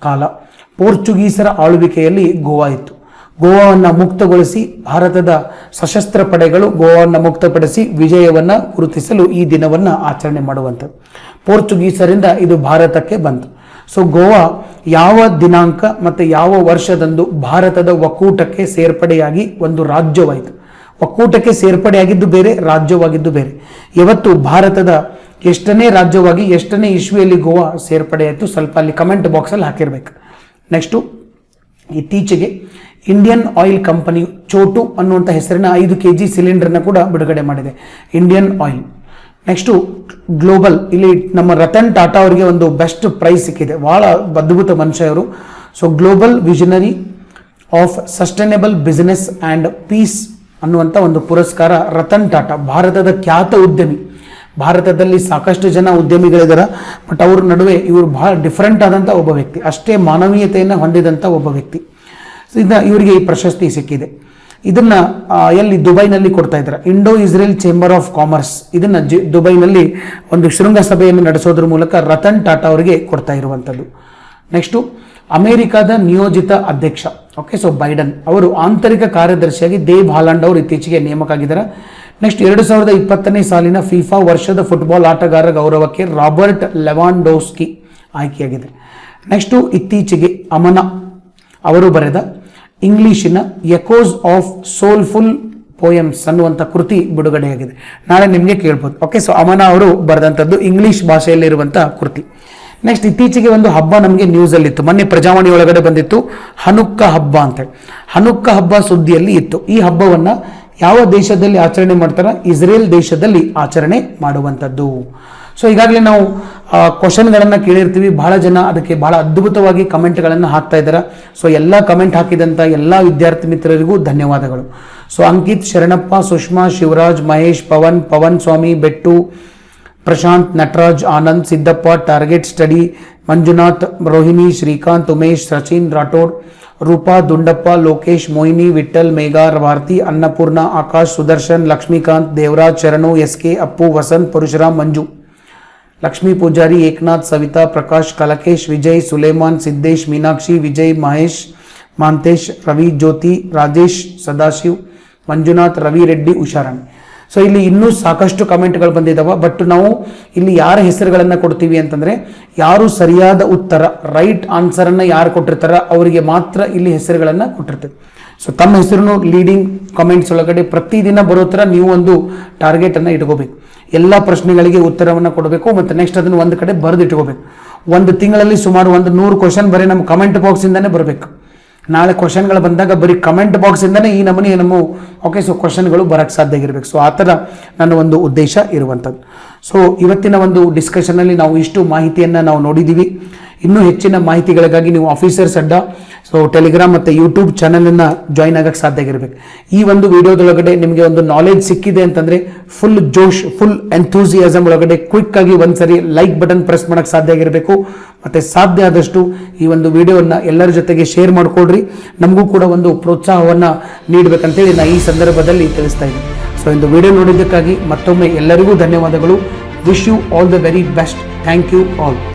ಕಾಲ ಪೋರ್ಚುಗೀಸರ ಆಳ್ವಿಕೆಯಲ್ಲಿ ಗೋವಾ ಇತ್ತು. ಗೋವಾವನ್ನು ಮುಕ್ತಗೊಳಿಸಿ ಭಾರತದ ಸಶಸ್ತ್ರ ಪಡೆಗಳು ಗೋವಾವನ್ನು ಮುಕ್ತಪಡಿಸಿ ವಿಜಯವನ್ನು ಗುರುತಿಸಲು ಈ ದಿನವನ್ನು ಆಚರಣೆ ಮಾಡುವಂಥದ್ದು. ಪೋರ್ಚುಗೀಸರಿಂದ ಇದು ಭಾರತಕ್ಕೆ ಬಂತು. ಸೊ ಗೋವಾ ಯಾವ ದಿನಾಂಕ ಮತ್ತು ಯಾವ ವರ್ಷದಂದು ಭಾರತದ ಒಕ್ಕೂಟಕ್ಕೆ ಸೇರ್ಪಡೆಯಾಗಿ ಒಂದು ರಾಜ್ಯವಾಯಿತು. ಒಕ್ಕೂಟಕ್ಕೆ ಸೇರ್ಪಡೆಯಾಗಿದ್ದು ಬೇರೆ, ರಾಜ್ಯವಾಗಿದ್ದು ಬೇರೆ. ಇವತ್ತು ಭಾರತದ ಎಷ್ಟನೇ ರಾಜ್ಯವಾಗಿ ಎಷ್ಟನೇ ಇಸ್ವಿಯಲ್ಲಿ ಗೋವಾ ಸೇರ್ಪಡೆಯಾಯಿತು, ಸ್ವಲ್ಪ ಅಲ್ಲಿ ಕಮೆಂಟ್ ಬಾಕ್ಸಲ್ಲಿ ಹಾಕಿರ್ಬೇಕು. ನೆಕ್ಸ್ಟು ಇತ್ತೀಚೆಗೆ ಇಂಡಿಯನ್ ಆಯಿಲ್ ಕಂಪನಿ ಚೋಟು ಅನ್ನುವಂಥ ಹೆಸರಿನ 5 kg ಸಿಲಿಂಡರ್ನ ಕೂಡ ಬಿಡುಗಡೆ ಮಾಡಿದೆ, ಇಂಡಿಯನ್ ಆಯಿಲ್. ನೆಕ್ಸ್ಟು ಗ್ಲೋಬಲ್, ಇಲ್ಲಿ ನಮ್ಮ ರತನ್ ಟಾಟಾ ಅವರಿಗೆ ಒಂದು ಬೆಸ್ಟ್ ಪ್ರೈಸ್ ಸಿಕ್ಕಿದೆ, ಭಾಳ ಅದ್ಭುತ ಮನುಷ್ಯ ಇವರು. So global visionary of sustainable business and peace ಅನ್ನುವಂಥ ಒಂದು ಪುರಸ್ಕಾರ ರತನ್ ಟಾಟಾ, ಭಾರತದ ಖ್ಯಾತ ಉದ್ಯಮಿ. ಭಾರತದಲ್ಲಿ ಸಾಕಷ್ಟು ಜನ ಉದ್ಯಮಿಗಳಿದ್ದಾರೆ, ಬಟ್ ಅವ್ರ ನಡುವೆ ಇವರು ಬಹಳ ಡಿಫ್ರೆಂಟ್ ಆದಂಥ ಒಬ್ಬ ವ್ಯಕ್ತಿ, ಅಷ್ಟೇ ಮಾನವೀಯತೆಯನ್ನು ಹೊಂದಿದಂಥ ಒಬ್ಬ ವ್ಯಕ್ತಿ. ಇವರಿಗೆ ಈ ಪ್ರಶಸ್ತಿ ಸಿಕ್ಕಿದೆ. ಇದನ್ನ ಎಲ್ಲಿ ದುಬೈನಲ್ಲಿ ಕೊಡ್ತಾ ಇದ್ದಾರೆ, Indo Israel chamber of commerce. ಇದನ್ನ ದುಬೈನಲ್ಲಿ ಒಂದು ಶೃಂಗಸಭೆಯನ್ನು ನಡೆಸೋದ್ರ ಮೂಲಕ ರತನ್ ಟಾಟಾ ಅವರಿಗೆ ಕೊಡ್ತಾ ಇರುವಂಥದ್ದು. ನೆಕ್ಸ್ಟು ಅಮೆರಿಕದ ನಿಯೋಜಿತ ಅಧ್ಯಕ್ಷ, ಓಕೆ, ಸೊ ಬೈಡನ್ ಅವರು ಆಂತರಿಕ ಕಾರ್ಯದರ್ಶಿಯಾಗಿ ದೇವ್ ಹಾಲಾಂಡ್ ಅವರು ಇತ್ತೀಚೆಗೆ ನೇಮಕ ಆಗಿದ್ದಾರೆ. ನೆಕ್ಸ್ಟ್ 2020ನೇ ಸಾಲಿನ ಫಿಫಾ ವರ್ಷದ ಫುಟ್ಬಾಲ್ ಆಟಗಾರ ಗೌರವಕ್ಕೆ ರಾಬರ್ಟ್ ಲೆವಾಂಡೋವ್ಸ್ಕಿ ಆಯ್ಕೆಯಾಗಿದೆ. ನೆಕ್ಸ್ಟು ಇತ್ತೀಚೆಗೆ ಅಮನ ಅವರು ಬರೆದ ಇಂಗ್ಲಿಷಿನ ಎಕೋಸ್ ಆಫ್ ಸೋಲ್ಫುಲ್ ಪೋಯಮ್ಸ್ ಅನ್ನುವಂಥ ಕೃತಿ ಬಿಡುಗಡೆಯಾಗಿದೆ. ನಾಳೆ ನಿಮಗೆ ಕೇಳ್ಬೋದು. ಓಕೆ, ಸೊ ಅಮನ ಅವರು ಬರೆದಂಥದ್ದು ಇಂಗ್ಲಿಷ್ ಭಾಷೆಯಲ್ಲಿರುವಂಥ ಕೃತಿ. ನೆಕ್ಸ್ಟ್ ಇತ್ತೀಚೆಗೆ ಒಂದು ಹಬ್ಬ ನಮಗೆ ನ್ಯೂಸಲ್ಲಿತ್ತು, ಮೊನ್ನೆ ಪ್ರಜಾವಾಣಿ ಒಳಗಡೆ ಬಂದಿತ್ತು, ಹನುಕ್ಕ ಹಬ್ಬ ಅಂತೇಳಿ. ಹನುಕ್ಕ ಹಬ್ಬ ಸುದ್ದಿಯಲ್ಲಿ ಇತ್ತು. ಈ ಹಬ್ಬವನ್ನು ಯಾವ ದೇಶದಲ್ಲಿ ಆಚರಣೆ ಮಾಡ್ತಾರೆ? ಇಸ್ರೇಲ್ ದೇಶದಲ್ಲಿ ಆಚರಣೆ ಮಾಡುವಂಥದ್ದು. ಸೊ ಈಗಾಗಲೇ ನಾವು ಕ್ವಶನ್ಗಳನ್ನು ಕೇಳಿರ್ತೀವಿ, ಬಹಳ ಜನ ಅದಕ್ಕೆ ಬಹಳ ಅದ್ಭುತವಾಗಿ ಕಮೆಂಟ್ಗಳನ್ನು ಹಾಕ್ತಾ ಇದ್ದಾರೆ. ಸೊ ಎಲ್ಲ ಕಮೆಂಟ್ ಹಾಕಿದಂಥ ಎಲ್ಲ ವಿದ್ಯಾರ್ಥಿ ಮಿತ್ರರಿಗೂ ಧನ್ಯವಾದಗಳು. ಸೊ ಅಂಕಿತ್, ಶರಣಪ್ಪ, ಸುಷ್ಮಾ, ಶಿವರಾಜ್, ಮಹೇಶ್, ಪವನ್ ಸ್ವಾಮಿ, ಬೆಟ್ಟು, ಪ್ರಶಾಂತ್, ನಟರಾಜ್, ಆನಂದ್, ಸಿದ್ದಪ್ಪ, ಟಾರ್ಗೆಟ್ ಸ್ಟಡಿ, ಮಂಜುನಾಥ್, ರೋಹಿಣಿ, ಶ್ರೀಕಾಂತ್, ಉಮೇಶ್, ಸಚಿನ್ ರಾಠೋಡ್, ರೂಪಾ, ದುಂಡಪ್ಪ, ಲೋಕೇಶ್, ಮೋಹಿನಿ, ವಿಠಲ್, ಮೇಘಾ, ಭಾರತಿ, ಅನ್ನಪೂರ್ಣ, ಆಕಾಶ್, ಸುದರ್ಶನ್, ಲಕ್ಷ್ಮೀಕಾಂತ್, ದೇವರಾಜ್, ಶರಣು, SK, ಅಪ್ಪು, ವಸಂತ್, ಪರಶುರಾಮ್, ಮಂಜು, ಲಕ್ಷ್ಮೀ ಪೂಜಾರಿ, ಏಕನಾಥ್, ಸವಿತಾ, ಪ್ರಕಾಶ್, ಕಲಕೇಶ್, ವಿಜಯ್, ಸುಲೇಮಾನ್, ಸಿದ್ದೇಶ್, ಮೀನಾಕ್ಷಿ, ವಿಜಯ್, ಮಹೇಶ್, ಮಾಂತೇಶ್, ರವಿ, ಜ್ಯೋತಿ, ರಾಜೇಶ್, ಸದಾಶಿವ್, ಮಂಜುನಾಥ್, ರವಿ ರೆಡ್ಡಿ, ಉಷಾರಾಣಿ. ಸೊ ಇಲ್ಲಿ ಇನ್ನೂ ಸಾಕಷ್ಟು ಕಮೆಂಟ್ಗಳು ಬಂದಿದ್ದಾವೆ. ಬಟ್ ನಾವು ಇಲ್ಲಿ ಯಾರ ಹೆಸರುಗಳನ್ನು ಕೊಡ್ತೀವಿ ಅಂತಂದರೆ, ಯಾರು ಸರಿಯಾದ ಉತ್ತರ ರೈಟ್ ಆನ್ಸರನ್ನು ಯಾರು ಕೊಟ್ಟಿರ್ತಾರ ಅವರಿಗೆ ಮಾತ್ರ ಇಲ್ಲಿ ಹೆಸರುಗಳನ್ನು ಕೊಟ್ಟಿರ್ತೀವಿ. ಸೊ ತಮ್ಮ ಹೆಸರನ್ನು ಲೀಡಿಂಗ್ ಕಮೆಂಟ್ಸ್ ಒಳಗಡೆ ಪ್ರತಿದಿನ ಬರೋ ಥರ ನೀವು ಒಂದು ಟಾರ್ಗೆಟನ್ನು ಇಟ್ಕೋಬೇಕು. ಎಲ್ಲ ಪ್ರಶ್ನೆಗಳಿಗೆ ಉತ್ತರವನ್ನು ಕೊಡಬೇಕು ಮತ್ತು ನೆಕ್ಸ್ಟ್ ಅದನ್ನು ಒಂದು ಕಡೆ ಬರೆದು ಇಟ್ಕೋಬೇಕು. ಒಂದು ತಿಂಗಳಲ್ಲಿ ಸುಮಾರು 100 ಕ್ವಶನ್ ಬರೀ ನಮ್ಮ ಕಮೆಂಟ್ ಬಾಕ್ಸಿಂದನೇ ಬರಬೇಕು. ನಾಳೆ ಕ್ವಶನ್ಗಳು ಬಂದಾಗ ಬರೀ ಕಮೆಂಟ್ ಬಾಕ್ಸಿಂದನೇ ಈ ನಮೂನಿ ನಮ್ಮ ಓಕೆ, ಸೊ ಕ್ವಶನ್ಗಳು ಬರೋಕ್ಕೆ ಸಾಧ್ಯ ಆಗಿರಬೇಕು. ಸೊ ಆ ಥರ ನನ್ನ ಒಂದು ಉದ್ದೇಶ ಇರುವಂಥದ್ದು. ಸೊ ಇವತ್ತಿನ ಒಂದು ಡಿಸ್ಕಷನಲ್ಲಿ ನಾವು ಇಷ್ಟು ಮಾಹಿತಿಯನ್ನು ನಾವು ನೋಡಿದ್ದೀವಿ. ಇನ್ನೂ ಹೆಚ್ಚಿನ ಮಾಹಿತಿಗಳಿಗಾಗಿ ನೀವು ಆಫೀಸರ್ಸ್ ಅಡ್ಡ ಸೊ ಟೆಲಿಗ್ರಾಮ್ ಮತ್ತು ಯೂಟ್ಯೂಬ್ ಚಾನಲನ್ನು ಜಾಯ್ನ್ ಆಗೋಕ್ಕೆ ಸಾಧ್ಯ ಆಗಿರಬೇಕು. ಈ ಒಂದು ವಿಡಿಯೋದೊಳಗಡೆ ನಿಮಗೆ ಒಂದು ನಾಲೆಜ್ ಸಿಕ್ಕಿದೆ ಅಂತಂದರೆ ಫುಲ್ ಜೋಶ್, ಫುಲ್ ಎಂಥೂಸಿಯಾಸಮ್ ಒಳಗಡೆ ಕ್ವಿಕ್ಕಾಗಿ ಒಂದ್ಸರಿ ಲೈಕ್ ಬಟನ್ ಪ್ರೆಸ್ ಮಾಡೋಕ್ಕೆ ಸಾಧ್ಯ ಆಗಿರಬೇಕು. ಮತ್ತು ಸಾಧ್ಯ ಆದಷ್ಟು ಈ ಒಂದು ವಿಡಿಯೋವನ್ನು ಎಲ್ಲರ ಜೊತೆಗೆ ಶೇರ್ ಮಾಡಿಕೊಡ್ರಿ. ನಮಗೂ ಕೂಡ ಒಂದು ಪ್ರೋತ್ಸಾಹವನ್ನು ನೀಡಬೇಕಂತೇಳಿ ನಾನು ಈ ಸಂದರ್ಭದಲ್ಲಿ ತಿಳಿಸ್ತಾ ಇದ್ದೀನಿ. ಸೊ ಒಂದು ವಿಡಿಯೋ ನೋಡಿದ್ದಕ್ಕಾಗಿ ಮತ್ತೊಮ್ಮೆ ಎಲ್ಲರಿಗೂ ಧನ್ಯವಾದಗಳು. Wish you all the very best. Thank you all.